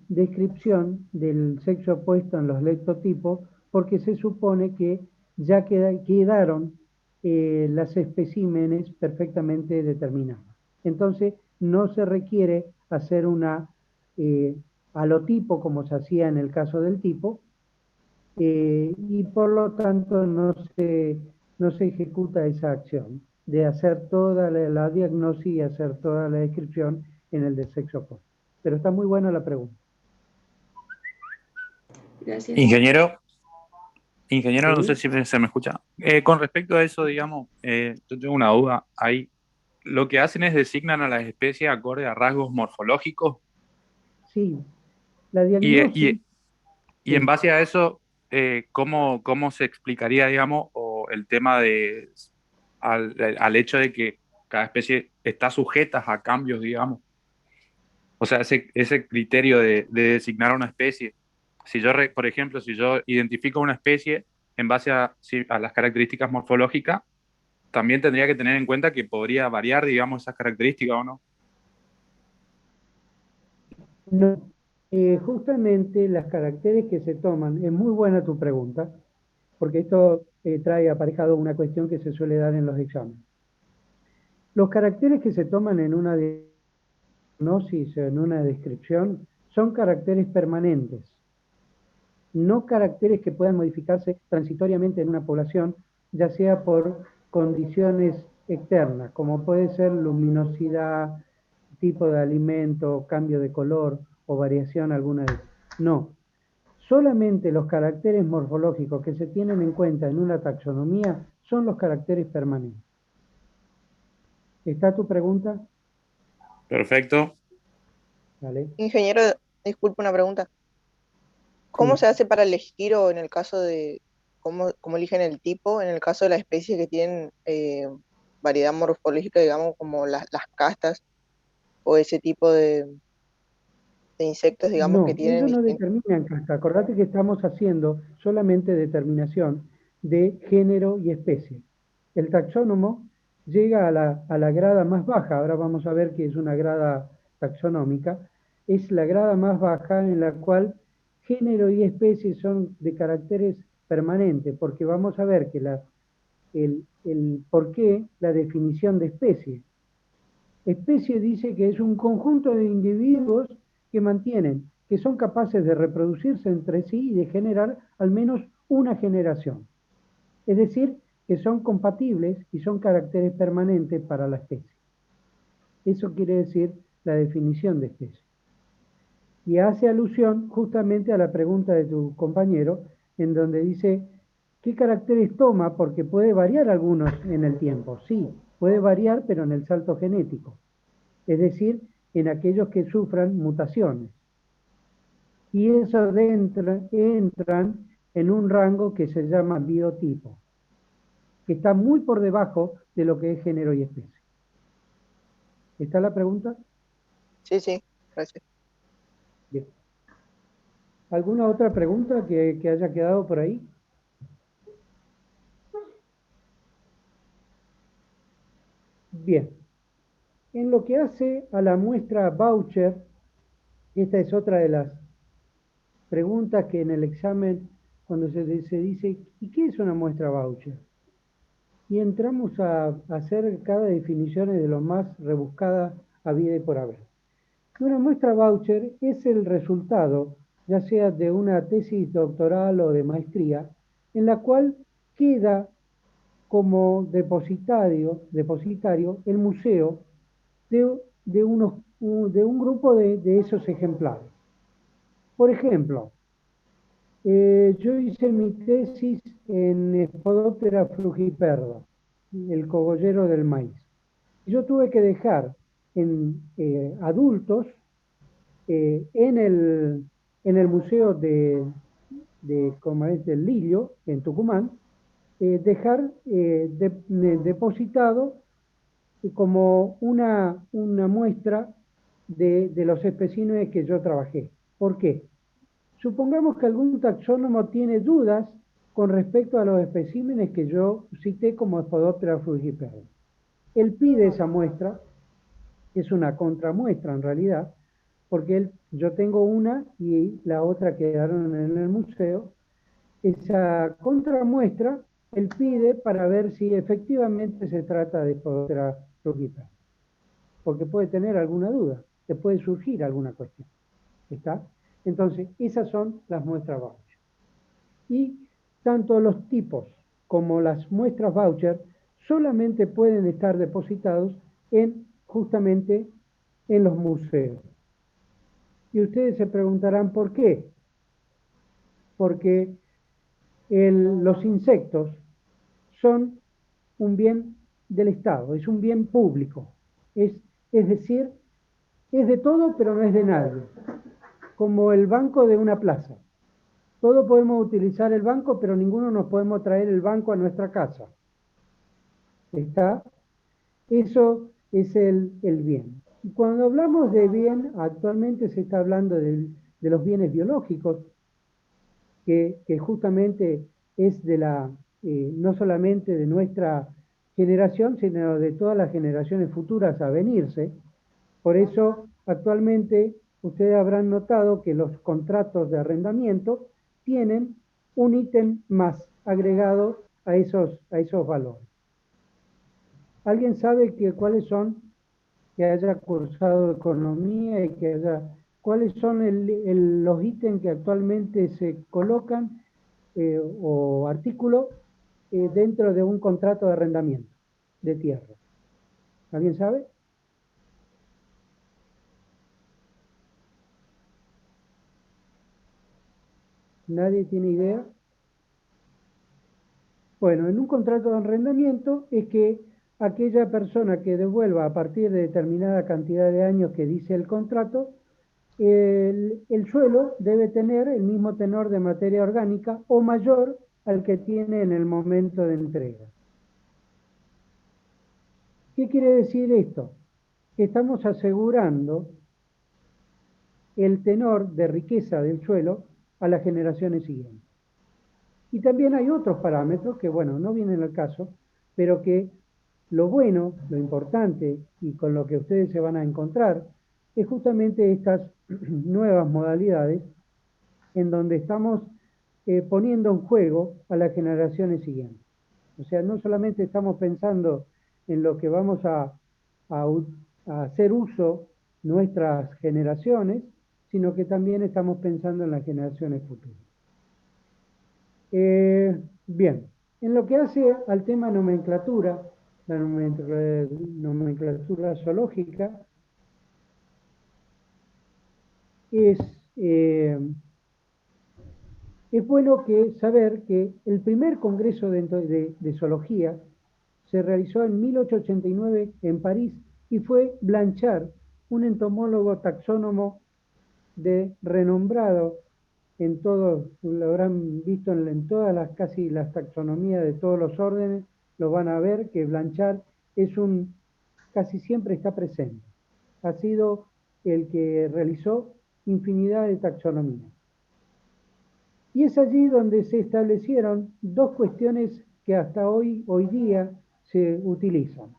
descripción del sexo opuesto en los leptotipos porque se supone que ya quedaron las especímenes perfectamente determinadas. Entonces, no se requiere hacer una halotipo como se hacía en el caso del tipo, y por lo tanto no se ejecuta esa acción de hacer toda la diagnosis y hacer toda la descripción en el de sexo opuesto. Pero está muy buena la pregunta. Gracias. Ingeniero, no sé ¿Sí? si se me escucha. Con respecto a eso, digamos, yo tengo una duda ahí. Lo que hacen es designan a las especies acorde a rasgos morfológicos Sí, la y, diagnosis, y en sí. base a eso, ¿cómo se explicaría, digamos, o el tema de al hecho de que cada especie está sujeta a cambios, digamos? O sea, ese criterio de designar a una especie. Si yo, por ejemplo, si yo identifico una especie en base a las características morfológicas, también tendría que tener en cuenta que podría variar, digamos, esas características o no. No, justamente las caracteres que se toman, es muy buena tu pregunta, porque esto trae aparejado una cuestión que se suele dar en los exámenes. Los caracteres que se toman en una diagnosis o en una descripción son caracteres permanentes, no caracteres que puedan modificarse transitoriamente en una población, ya sea por condiciones externas, como puede ser luminosidad, tipo de alimento, cambio de color o variación alguna de ellas. No, solamente los caracteres morfológicos que se tienen en cuenta en una taxonomía son los caracteres permanentes. ¿Está tu pregunta? Perfecto. ¿Vale? Ingeniero, disculpe una pregunta. ¿Cómo Sí. se hace para elegir o en el caso de, cómo eligen el tipo, en el caso de las especies que tienen variedad morfológica, digamos, como las castas o ese tipo de insectos, digamos, que No, tienen ellos no distintos? determinan casta. Acordate que estamos haciendo solamente determinación de género y especie. El taxónomo llega a la grada más baja, ahora vamos a ver que es una grada taxonómica, es la grada más baja en la cual género y especie son de caracteres permanentes, porque vamos a ver que el por qué la definición de especie. Especie dice que es un conjunto de individuos que mantienen, que son capaces de reproducirse entre sí y de generar al menos una generación. Es decir, que son compatibles y son caracteres permanentes para la especie. Eso quiere decir la definición de especie. Y hace alusión justamente a la pregunta de tu compañero, en donde dice, ¿qué caracteres toma? Porque puede variar algunos en el tiempo. Sí, puede variar, pero en el salto genético. Es decir, en aquellos que sufran mutaciones. Y esos entran en un rango que se llama biotipo, que está muy por debajo de lo que es género y especie. ¿Está la pregunta? Sí, sí, gracias. Bien. ¿Alguna otra pregunta que haya quedado por ahí? Bien. En lo que hace a la muestra voucher, esta es otra de las preguntas que en el examen, cuando se dice, ¿y qué es una muestra voucher? Y entramos a hacer cada definición de lo más rebuscada habida y por haber. Una muestra voucher es el resultado, ya sea de una tesis doctoral o de maestría, en la cual queda como depositario el museo de un grupo de esos ejemplares. Por ejemplo, yo hice mi tesis en Spodoptera frugiperda, el cogollero del maíz. Yo tuve que dejar en adultos en el Museo como es, del Lillo, en Tucumán, dejar depositado como una muestra de los especímenes que yo trabajé. ¿Por qué? Supongamos que algún taxónomo tiene dudas con respecto a los especímenes que yo cité como Spodoptera frugiperda. Él pide esa muestra, es una contramuestra en realidad, porque yo tengo una y la otra quedaron en el museo. Esa contramuestra él pide para ver si efectivamente se trata de Spodoptera frugiperda, porque puede tener alguna duda, te puede surgir alguna cuestión. ¿Está? Entonces, esas son las muestras voucher. Y tanto los tipos como las muestras voucher solamente pueden estar depositados justamente en los museos. Y ustedes se preguntarán por qué. Porque los insectos son un bien del Estado, es un bien público. Es decir, es de todo, pero no es de nadie. Como el banco de una plaza. Todos podemos utilizar el banco, pero ninguno nos podemos traer el banco a nuestra casa. ¿Está? Eso es el bien. Y cuando hablamos de bien, actualmente se está hablando de los bienes biológicos, que justamente es no solamente de nuestra generación, sino de todas las generaciones futuras a venirse. Por eso, actualmente, ustedes habrán notado que los contratos de arrendamiento tienen un ítem más agregado a esos valores. ¿Alguien sabe cuáles son, que haya cursado economía y que haya, cuáles son los ítems que actualmente se colocan o artículos dentro de un contrato de arrendamiento de tierra? ¿Alguien sabe? ¿Nadie tiene idea? Bueno, en un contrato de arrendamiento es que aquella persona que devuelva a partir de determinada cantidad de años que dice el contrato, el suelo debe tener el mismo tenor de materia orgánica o mayor al que tiene en el momento de entrega. ¿Qué quiere decir esto? Que estamos asegurando el tenor de riqueza del suelo a las generaciones siguientes. Y también hay otros parámetros que, bueno, no vienen al caso, pero que lo bueno, lo importante y con lo que ustedes se van a encontrar es justamente estas nuevas modalidades en donde estamos poniendo en juego a las generaciones siguientes. O sea, no solamente estamos pensando en lo que vamos a hacer uso nuestras generaciones, sino que también estamos pensando en las generaciones futuras. Bien, en lo que hace al tema nomenclatura, la nomenclatura zoológica, es bueno saber que el primer congreso de zoología se realizó en 1889 en París y fue Blanchard, un entomólogo taxónomo de renombrado en todos, lo habrán visto en todas casi las taxonomías de todos los órdenes, lo van a ver que Blanchard casi siempre está presente. Ha sido el que realizó infinidad de taxonomías. Y es allí donde se establecieron dos cuestiones que hasta hoy día se utilizan.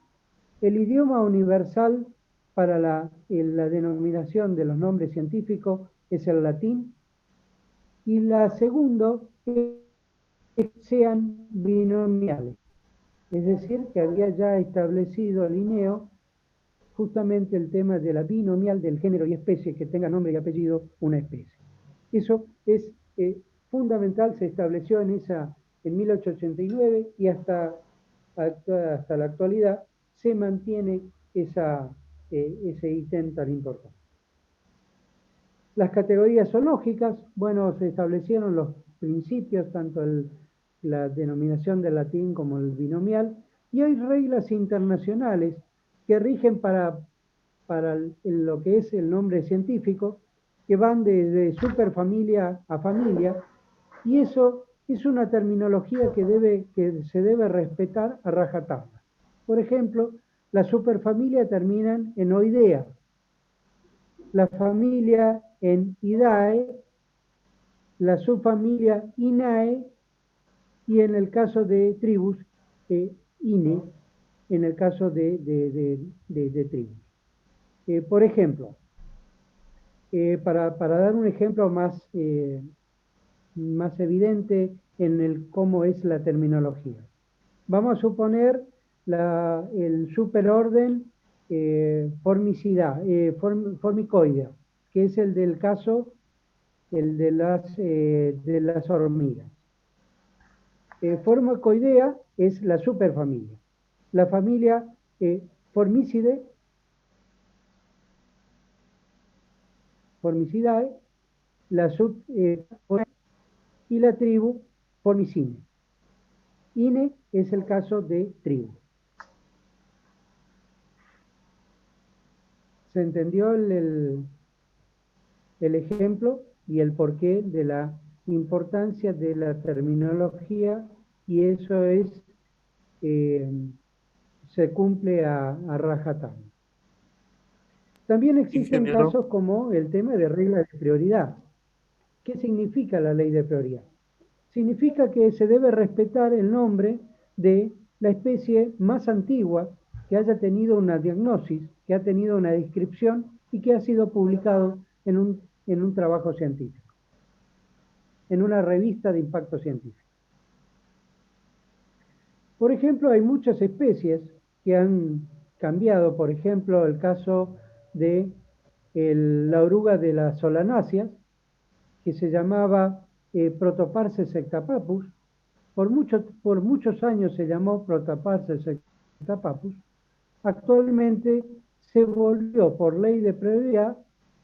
El idioma universal para la denominación de los nombres científicos es el latín, y la segunda es que sean binomiales, es decir, que había ya establecido Linneo justamente el tema de la binomial del género y especie, que tenga nombre y apellido una especie. Eso es fundamental, se estableció en 1889 y hasta la actualidad se mantiene ese ítem tan importante. Las categorías zoológicas, bueno, se establecieron los principios, tanto la denominación del latín como el binomial, y hay reglas internacionales que rigen para lo que es el nombre científico, que van desde superfamilia a familia, y eso es una terminología que se debe respetar a rajatabla. Por ejemplo, la superfamilia terminan en oidea, la familia en idae, la subfamilia inae, y en el caso de tribus, ine, en el caso de tribus. Por ejemplo, para dar un ejemplo más evidente en cómo es la terminología. Vamos a suponer el superorden formicoidea, que es el del caso, el de las hormigas. Formicoidea es la superfamilia. La familia Formicidae, y la tribu Formicine. Ine es el caso de tribu. ¿Se entendió el ejemplo y el porqué de la importancia de la terminología? Y eso se cumple a rajatabla. También existen casos como el tema de regla de prioridad. ¿Qué significa la ley de prioridad? Significa que se debe respetar el nombre de la especie más antigua que haya tenido una diagnosis, que ha tenido una descripción y que ha sido publicado en un trabajo científico, en una revista de impacto científico. Por ejemplo, hay muchas especies que han cambiado, por ejemplo, el caso de la oruga de las solanáceas, que se llamaba Protoparces sectapapus. Por muchos años se llamó Protoparces sectapapus. Actualmente se volvió por ley de prioridad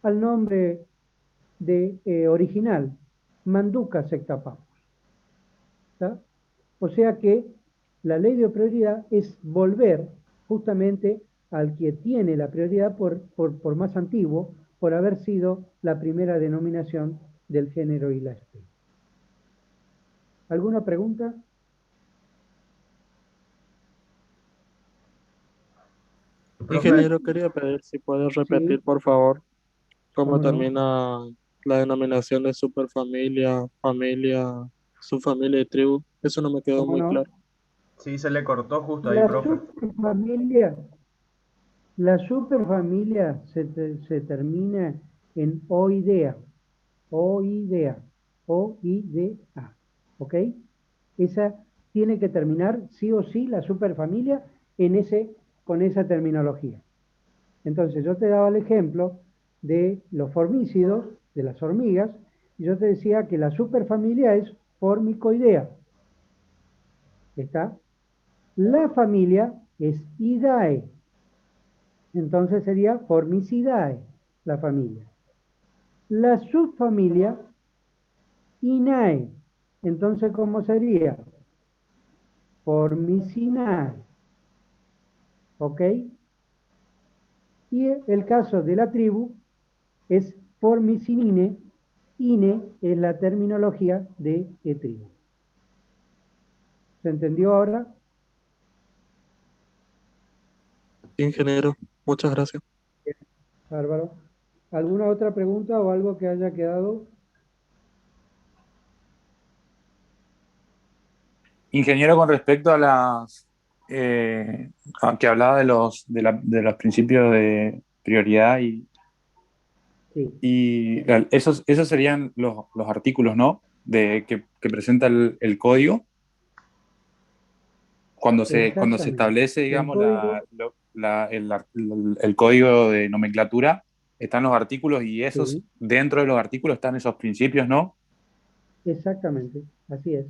al nombre original, Manduca sectapapus. ¿Tá? O sea que la ley de prioridad es volver justamente al que tiene la prioridad por más antiguo, por haber sido la primera denominación del género y la especie. ¿Alguna pregunta? Ingeniero, quería pedir si puede repetir, Sí, por favor, cómo cómo no. termina la denominación de superfamilia, familia, subfamilia y tribu. Eso no me quedó ¿Cómo muy no? claro. Sí, se le cortó justo ahí, La profe. superfamilia, la superfamilia se termina en oidea, oidea, oidea, ¿ok? Esa tiene que terminar sí o sí la superfamilia con esa terminología. Entonces yo te daba el ejemplo de los formícidos, de las hormigas, y yo te decía que la superfamilia es Formicoidea. ¿Está? La familia es Idae. Entonces sería Formicidae, la familia. La subfamilia, Inae. Entonces, ¿cómo sería? Formicinae. ¿Ok? Y el caso de la tribu es Formicinine. Ine es la terminología de tribu. ¿Se entendió ahora? Ingeniero, muchas gracias. Bárbaro. ¿Alguna otra pregunta o algo que haya quedado? Ingeniero, con respecto a las que hablaba de los principios de prioridad Sí, esos serían los artículos, ¿no? Que presenta el código cuando se exactamente. establece, El digamos, código, el código de nomenclatura, están los artículos y esos, sí, dentro de los artículos están esos principios, ¿no? exactamente. Así es.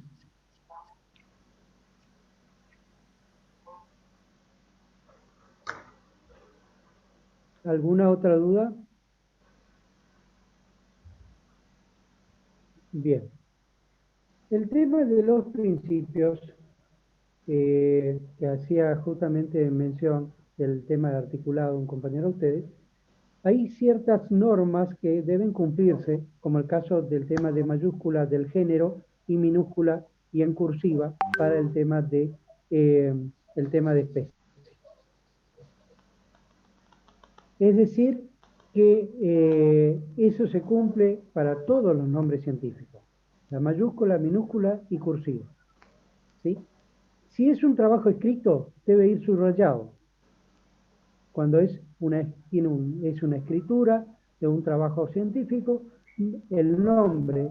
¿Alguna otra duda? Bien. El tema de los principios, que hacía justamente mención del tema de articulado un compañero de ustedes, hay ciertas normas que deben cumplirse, como el caso del tema de mayúscula del género y minúscula y en cursiva para el tema de especie. Es decir, que eso se cumple para todos los nombres científicos, la mayúscula, minúscula y cursiva. ¿Sí? Si es un trabajo escrito, debe ir subrayado. Cuando es una escritura de un trabajo científico, el nombre,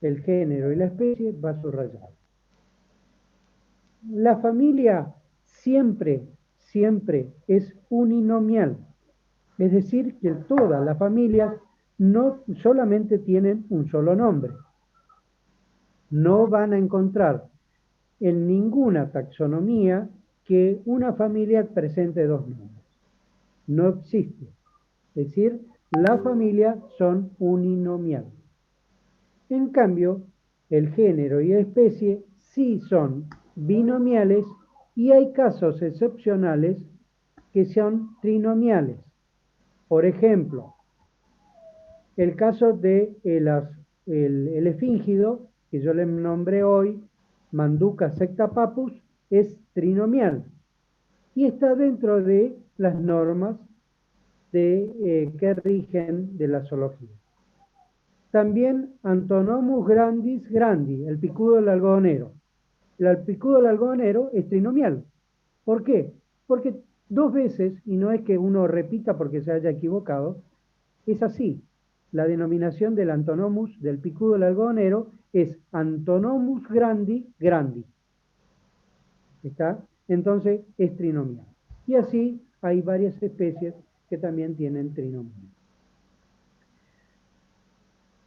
el género y la especie va subrayado. La familia siempre es uninomial. Es decir, que todas las familias no solamente tienen un solo nombre. No van a encontrar en ninguna taxonomía que una familia presente dos nombres. No existe. Es decir, las familias son uninomiales. En cambio, el género y especie sí son binomiales y hay casos excepcionales que son trinomiales. Por ejemplo, el caso de el efíngido, que yo le nombré hoy, Manduca sectapapus, es trinomial y está dentro de las normas que rigen de la zoología. También Antonomus grandis grandi, el picudo del algodonero. El picudo del algodonero es trinomial. ¿Por qué? Porque dos veces, y no es que uno repita porque se haya equivocado, es así. La denominación del Antonomus del picudo del algodonero es Antonomus grandi grandi. ¿Está? Entonces es trinomial. Y así hay varias especies que también tienen trinomio.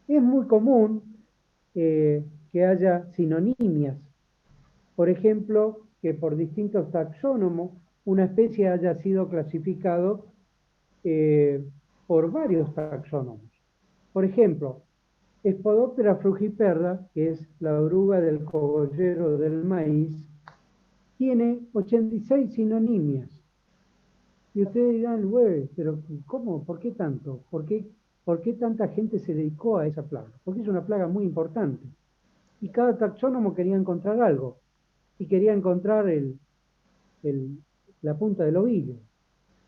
Es muy común que haya sinonimias. Por ejemplo, que por distintos taxónomos una especie haya sido clasificado por varios taxónomos. Por ejemplo, Spodoptera frugiperda, que es la oruga del cogollero del maíz, tiene 86 sinonimias. Y ustedes dirán, güey, pero ¿cómo? ¿Por qué tanto? ¿Por qué tanta gente se dedicó a esa plaga? Porque es una plaga muy importante. Y cada taxónomo quería encontrar algo. Y quería encontrar la punta del ovillo.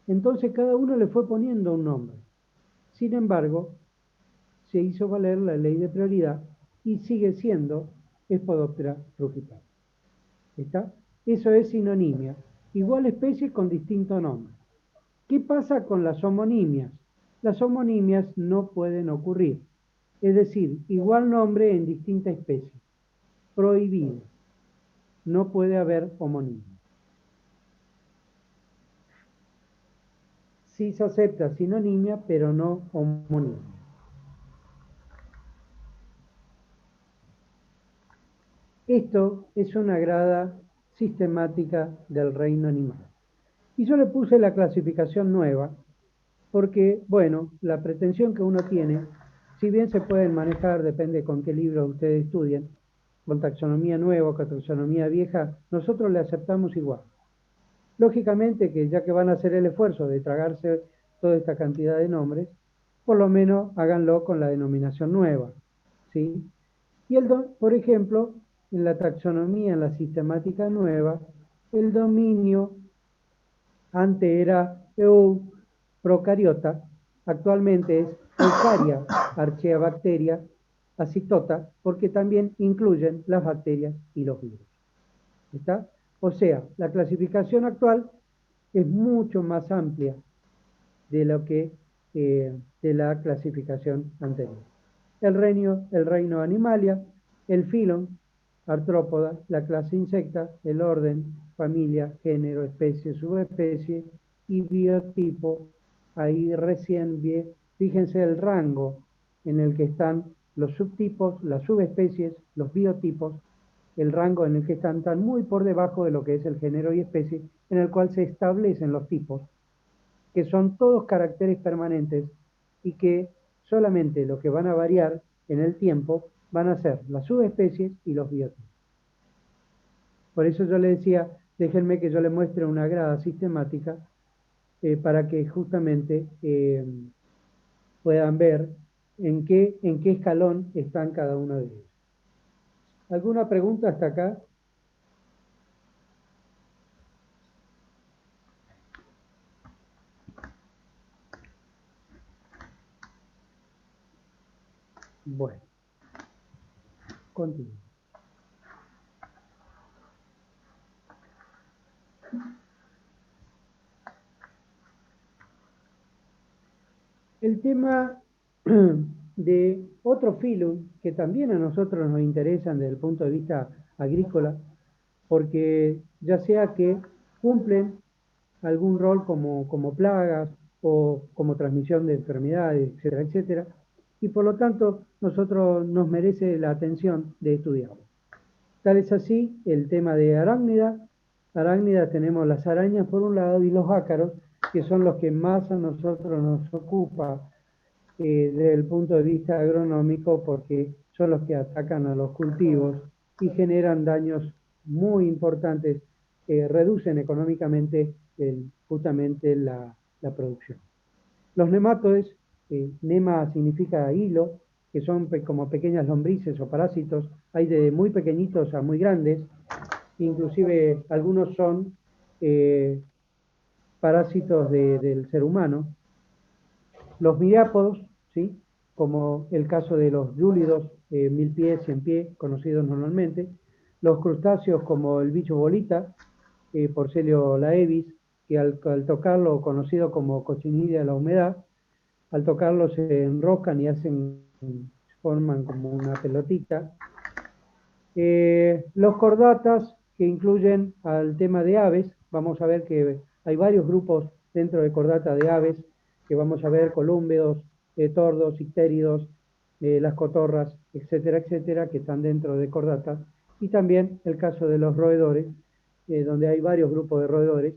Entonces cada uno le fue poniendo un nombre. Sin embargo, se hizo valer la ley de prioridad y sigue siendo Spodoptera frugiperda. ¿Está? Eso es sinonimia. Igual especie con distinto nombre. ¿Qué pasa con las homonimias? Las homonimias no pueden ocurrir. Es decir, igual nombre en distinta especie. Prohibido. No puede haber homonimia. Sí se acepta sinonimia, pero no homonimia. Esto es una grada sistemática del reino animal. Y yo le puse la clasificación nueva porque, bueno, la pretensión que uno tiene, si bien se pueden manejar, depende con qué libro ustedes estudien, con taxonomía nueva o con taxonomía vieja, nosotros le aceptamos igual. Lógicamente que ya que van a hacer el esfuerzo de tragarse toda esta cantidad de nombres, por lo menos háganlo con la denominación nueva, ¿sí? Y por ejemplo, en la taxonomía, en la sistemática nueva, el dominio antes era procariota, actualmente es Eukarya archaeabacteria acitota, porque también incluyen las bacterias y los virus. ¿Está? O sea, la clasificación actual es mucho más amplia de lo que de la clasificación anterior. El reino Animalia, el filón, artrópoda, la clase insecta, el orden, familia, género, especie, subespecie y biotipo. Ahí recién fíjense el rango en el que están los subtipos, las subespecies, los biotipos, el rango en el que están muy por debajo de lo que es el género y especie, en el cual se establecen los tipos, que son todos caracteres permanentes y que solamente lo que van a variar en el tiempo van a ser las subespecies y los biotipos. Por eso yo le decía, déjenme que yo les muestre una grada sistemática para que justamente puedan ver en qué escalón están cada uno de ellos. ¿Alguna pregunta hasta acá? Bueno, continúo. El tema de otro filum que también a nosotros nos interesan desde el punto de vista agrícola, porque ya sea que cumplen algún rol como plagas o como transmisión de enfermedades, etcétera, etcétera, y por lo tanto nosotros nos merece la atención de estudiarlo. Tal es así el tema de arácnidas. Arácnidas tenemos las arañas por un lado y los ácaros, que son los que más a nosotros nos ocupa desde el punto de vista agronómico, porque son los que atacan a los cultivos y generan daños muy importantes, reducen económicamente justamente la producción. Los nematodes, nema significa hilo, que son como pequeñas lombrices o parásitos, hay de muy pequeñitos a muy grandes, inclusive algunos son parásitos del ser humano. Los miriápodos, ¿sí? Como el caso de los yúlidos, 1000 pies, 100 pies, conocidos normalmente. Los crustáceos como el bicho bolita, Porcellio laevis, que al tocarlo, conocido como cochinilla de la humedad, al tocarlo se enroscan y forman como una pelotita. Los cordatas, que incluyen al tema de aves. Vamos a ver que hay varios grupos dentro de Chordata de aves, que vamos a ver colúmbedos, tordos, ictéridos, las cotorras, etcétera, etcétera, que están dentro de Chordata. Y también el caso de los roedores, donde hay varios grupos de roedores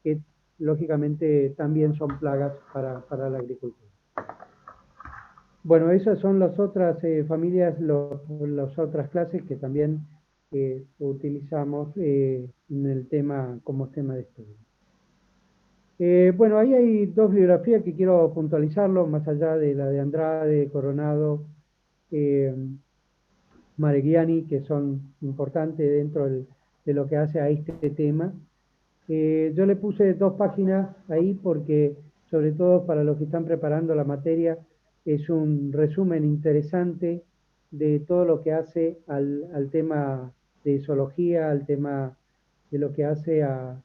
que lógicamente también son plagas para la agricultura. Bueno, esas son las otras familias, las otras clases que también utilizamos en el tema como tema de estudio. Bueno, ahí hay dos bibliografías que quiero puntualizarlo, más allá de la de Andrade, Coronado, Mareghiani, que son importantes dentro de lo que hace a este tema. Yo le puse 2 páginas ahí porque, sobre todo para los que están preparando la materia, es un resumen interesante de todo lo que hace al tema de zoología, al tema de lo que hace al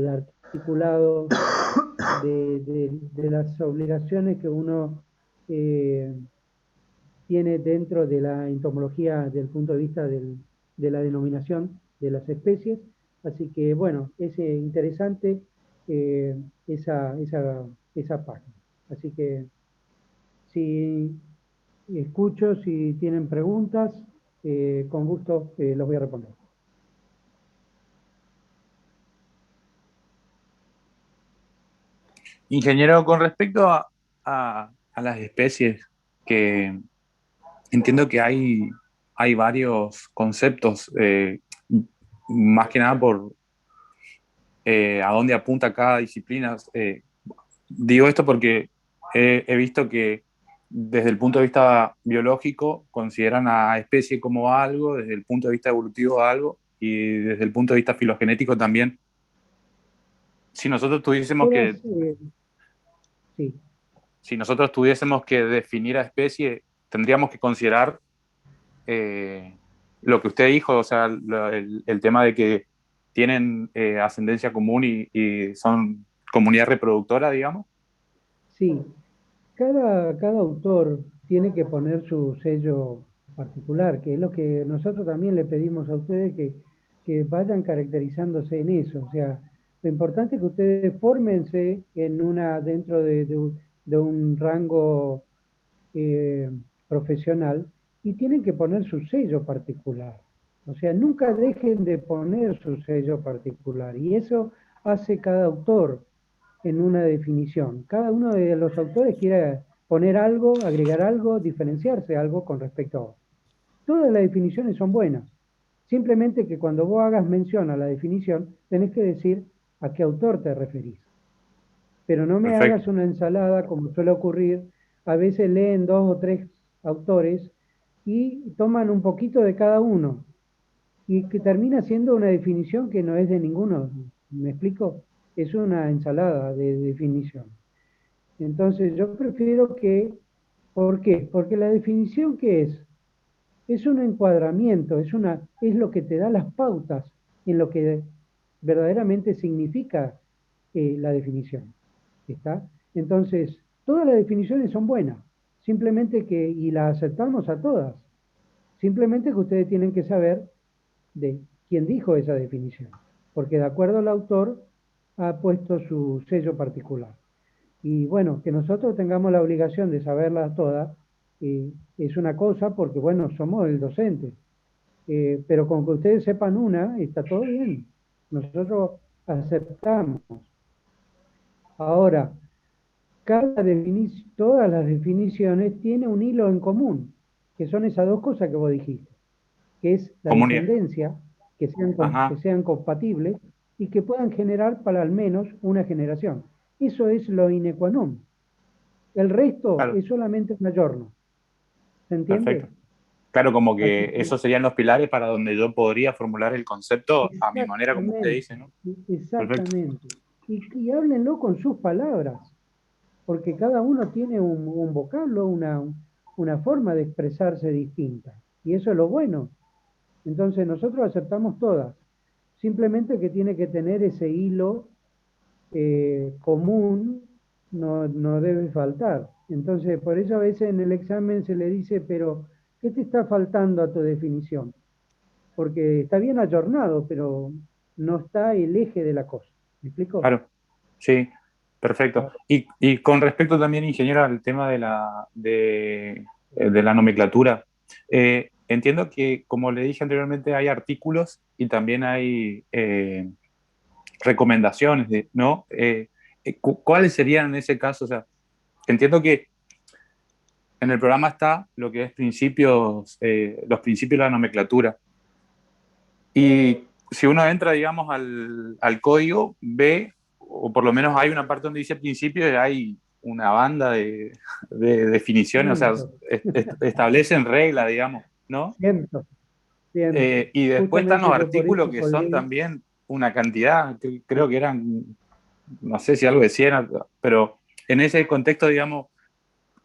articulado de las obligaciones que uno tiene dentro de la entomología desde el punto de vista de la denominación de las especies. Así que, bueno, es interesante esa página. Así que, si escucho, si tienen preguntas, con gusto los voy a responder. Ingeniero, con respecto a las especies, que entiendo que hay varios conceptos, más que nada por a dónde apunta cada disciplina. Digo esto porque he visto que desde el punto de vista biológico consideran a especie como algo, desde el punto de vista evolutivo algo, y desde el punto de vista filogenético también. Si nosotros tuviésemos que... Sí. Si nosotros tuviésemos que definir a especie, tendríamos que considerar lo que usted dijo, o sea, el tema de que tienen ascendencia común y son comunidad reproductora, digamos. Sí, cada autor tiene que poner su sello particular, que es lo que nosotros también le pedimos a ustedes que vayan caracterizándose en eso. O sea, lo importante es que ustedes fórmense dentro de un rango profesional y tienen que poner su sello particular. O sea, nunca dejen de poner su sello particular. Y eso hace cada autor en una definición. Cada uno de los autores quiere poner algo, agregar algo, diferenciarse algo con respecto a otro. Todas las definiciones son buenas. Simplemente que cuando vos hagas mención a la definición, tenés que decir a qué autor te referís. Pero no me Perfecto. hagas una ensalada como suele ocurrir. A veces leen 2 o 3 autores y toman un poquito de cada uno. Y que termina siendo una definición que no es de ninguno. ¿Me explico? Es una ensalada de definición. Entonces yo prefiero que... ¿Por qué? Porque la definición, ¿qué es? Es un encuadramiento, es lo que te da las pautas en lo que verdaderamente significa la definición. ¿Está? Entonces, todas las definiciones son buenas, simplemente y las aceptamos a todas. Simplemente que ustedes tienen que saber de quién dijo esa definición, porque de acuerdo al autor ha puesto su sello particular. Y bueno, que nosotros tengamos la obligación de saberlas todas es una cosa, porque bueno, somos el docente. Pero con que ustedes sepan una, está todo bien. Nosotros aceptamos. Ahora, todas las definiciones tienen un hilo en común, que son esas 2 cosas que vos dijiste, que es la descendencia, que sean compatibles y que puedan generar para al menos una generación. Eso es lo sine qua non. El resto es solamente un ayorno. ¿Se entiende? Perfecto. Claro, como que esos serían los pilares para donde yo podría formular el concepto a mi manera, como usted dice, ¿no? Exactamente. Y háblenlo con sus palabras, porque cada uno tiene un vocablo, una forma de expresarse distinta. Y eso es lo bueno. Entonces nosotros aceptamos todas. Simplemente que tiene que tener ese hilo común, no debe faltar. Entonces, por eso a veces en el examen se le dice, pero ¿qué te está faltando a tu definición? porque está bien ayornado, pero no está el eje de la cosa. ¿Me explico? Claro, sí, perfecto. Y con respecto también, ingeniero, al tema de la nomenclatura, entiendo que, como le dije anteriormente, hay artículos y también hay recomendaciones, ¿no? ¿Cuáles serían en ese caso? O sea, entiendo que en el programa está lo que es principios, los principios de la nomenclatura. Y si uno entra, digamos, al código, ve, o por lo menos hay una parte donde dice principio y hay una banda de definiciones, o sea, establecen reglas, digamos, ¿no? Siento. Y después están los Justamente yo por artículos eso que son colgué. también una cantidad, creo que eran, no sé si algo de 100, pero en ese contexto, digamos,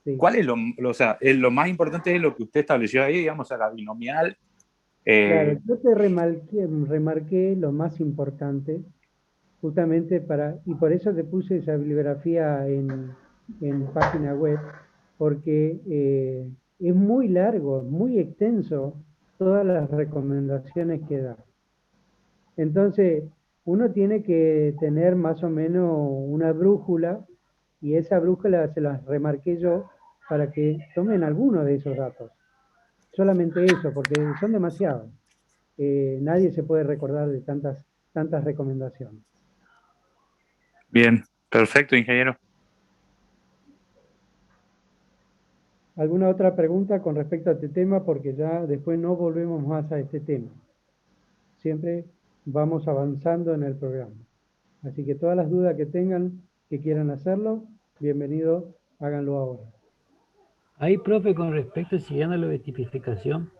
Sí. ¿cuál es o sea, lo más importante es lo que usted estableció ahí, digamos, o sea, la binomial? Claro, yo te remarqué lo más importante, justamente y por eso te puse esa bibliografía en página web, porque es muy largo, muy extenso todas las recomendaciones que da. Entonces, uno tiene que tener más o menos una brújula, y esa brújula se las remarqué yo para que tomen alguno de esos datos. Solamente eso, porque son demasiados. Nadie se puede recordar de tantas recomendaciones. Bien, perfecto, ingeniero. ¿Alguna otra pregunta con respecto a este tema? Porque ya después no volvemos más a este tema. Siempre vamos avanzando en el programa. Así que todas las dudas que tengan, que quieran hacerlo, bienvenidos, háganlo ahora. Ahí, profe, con respecto, siguiendo lo de tipificación,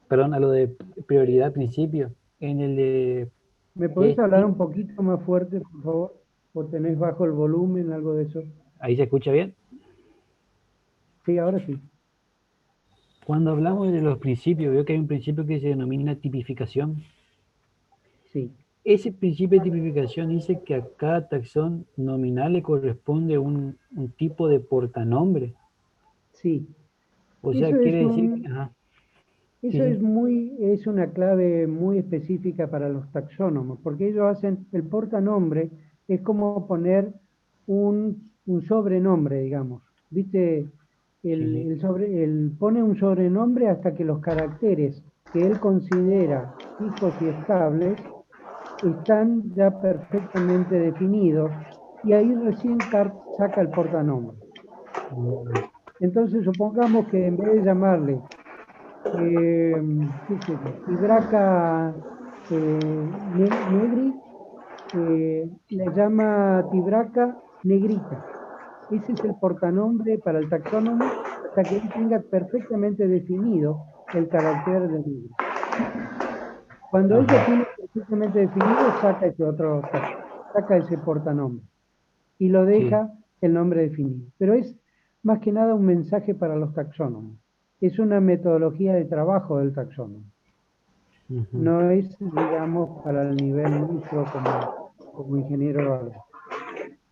perdón, a lo de prioridad principio, en el de... ¿Me podés hablar un poquito más fuerte, por favor? ¿O tenés bajo el volumen, algo de eso? ¿Ahí se escucha bien? Sí, ahora sí. Cuando hablamos de los principios, veo que hay un principio que se denomina tipificación. Sí. Ese principio de tipificación dice que a cada taxón nominal le corresponde un tipo de portanombre. Sí. O sea, Eso quiere decir que... Ajá. Eso Sí, sí. es una clave muy específica para los taxónomos, porque ellos hacen el portanombre, es como poner un sobrenombre, digamos. ¿Viste? Pone un sobrenombre hasta que los caracteres que él considera fijos y estables están ya perfectamente definidos, y ahí recién saca el portanombre. Entonces, supongamos que en vez de llamarle Tibraca negri, le llama Tibraca negrita. Ese es el portanombre para el taxónomo hasta que él tenga perfectamente definido el carácter de negro. Cuando él ya tiene perfectamente definido, saca ese portanombre y lo deja el nombre definido. Pero es más que nada un mensaje para los taxónomos. Es una metodología de trabajo del taxónomo. No es, digamos, para el nivel nuestro como ingeniero.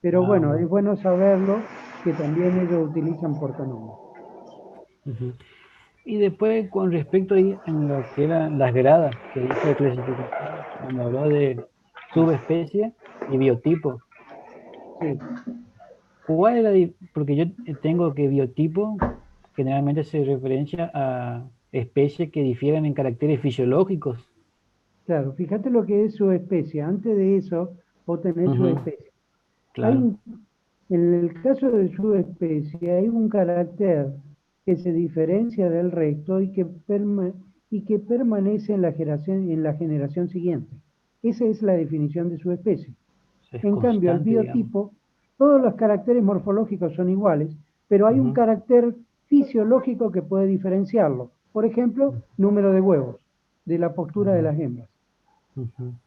Pero bueno, es bueno saberlo, que también ellos utilizan portanombres. Y después, con respecto ahí en lo que eran las gradas que dice de clasificación, cuando habló de subespecie y biotipo. Sí. ¿Cuál era? Porque yo tengo que biotipo generalmente se referencia a especies que difieren en caracteres fisiológicos. Claro, fíjate lo que es subespecie. Antes de eso, vos tenés subespecie. Claro. En el caso de subespecie, hay un carácter que se diferencia del resto y que permanece en la generación siguiente. Esa es la definición de subespecie. En cambio, el biotipo, todos los caracteres morfológicos son iguales, pero hay un carácter fisiológico que puede diferenciarlo. Por ejemplo, número de huevos, de la postura de las hembras.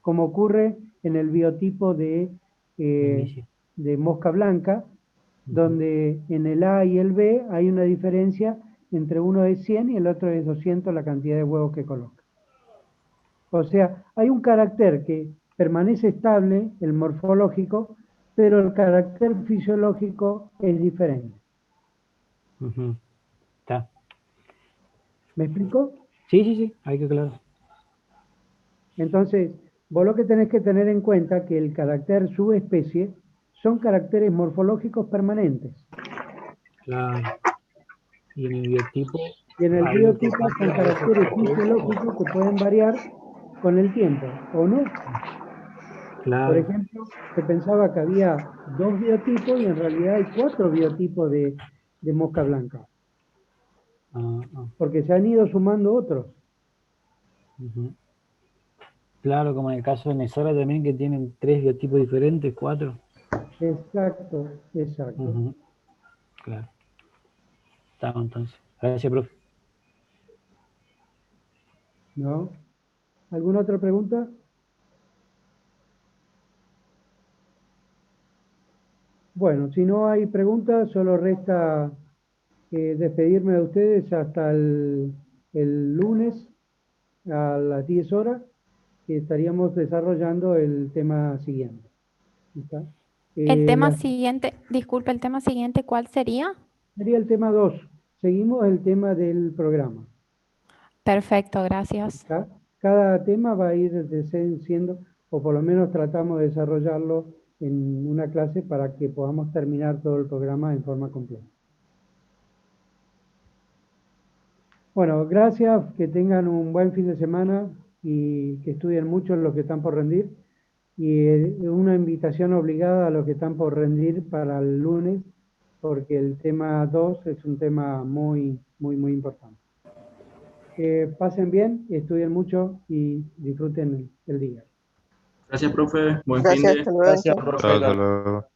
Como ocurre en el biotipo de mosca blanca, donde en el A y el B hay una diferencia entre uno es 100 y el otro es 200 la cantidad de huevos que coloca. O sea, hay un carácter que permanece estable, el morfológico, pero el carácter fisiológico es diferente. ¿Me explico? Sí, hay que aclarar. Entonces, vos lo que tenés que tener en cuenta que el carácter subespecie son caracteres morfológicos permanentes. Claro. Y en el biotipo, Y en el algo que biotipo cambia son a veces caracteres por eso. fisiológicos que pueden variar con el tiempo, ¿o no? Por Claro. ejemplo, se pensaba que había 2 biotipos y en realidad hay 4 biotipos de mosca blanca, porque se han ido sumando otros. Ujú. Claro, como en el caso de Nesora también, que tienen 3 biotipos diferentes, 4. Exacto. Ujú. Claro. Estamos entonces. Gracias, profe. ¿No? ¿Alguna otra pregunta? Bueno, si no hay preguntas, solo resta despedirme de ustedes hasta el lunes a las 10 horas, que estaríamos desarrollando el tema siguiente. ¿Está? El tema La- siguiente, disculpe, el tema siguiente, ¿cuál sería? Sería el tema 2. Seguimos el tema del programa. Perfecto, gracias. ¿Está? Cada tema va a ir siendo, o por lo menos tratamos de desarrollarlo en una clase para que podamos terminar todo el programa en forma completa. Bueno, gracias, que tengan un buen fin de semana y que estudien mucho los que están por rendir. Y una invitación obligada a los que están por rendir para el lunes, porque el tema 2 es un tema muy importante. Que pasen bien, estudien mucho y disfruten el día. Gracias, profe. Buen fin Gracias, de. hasta luego. Gracias, Enzo. profe. Hasta luego.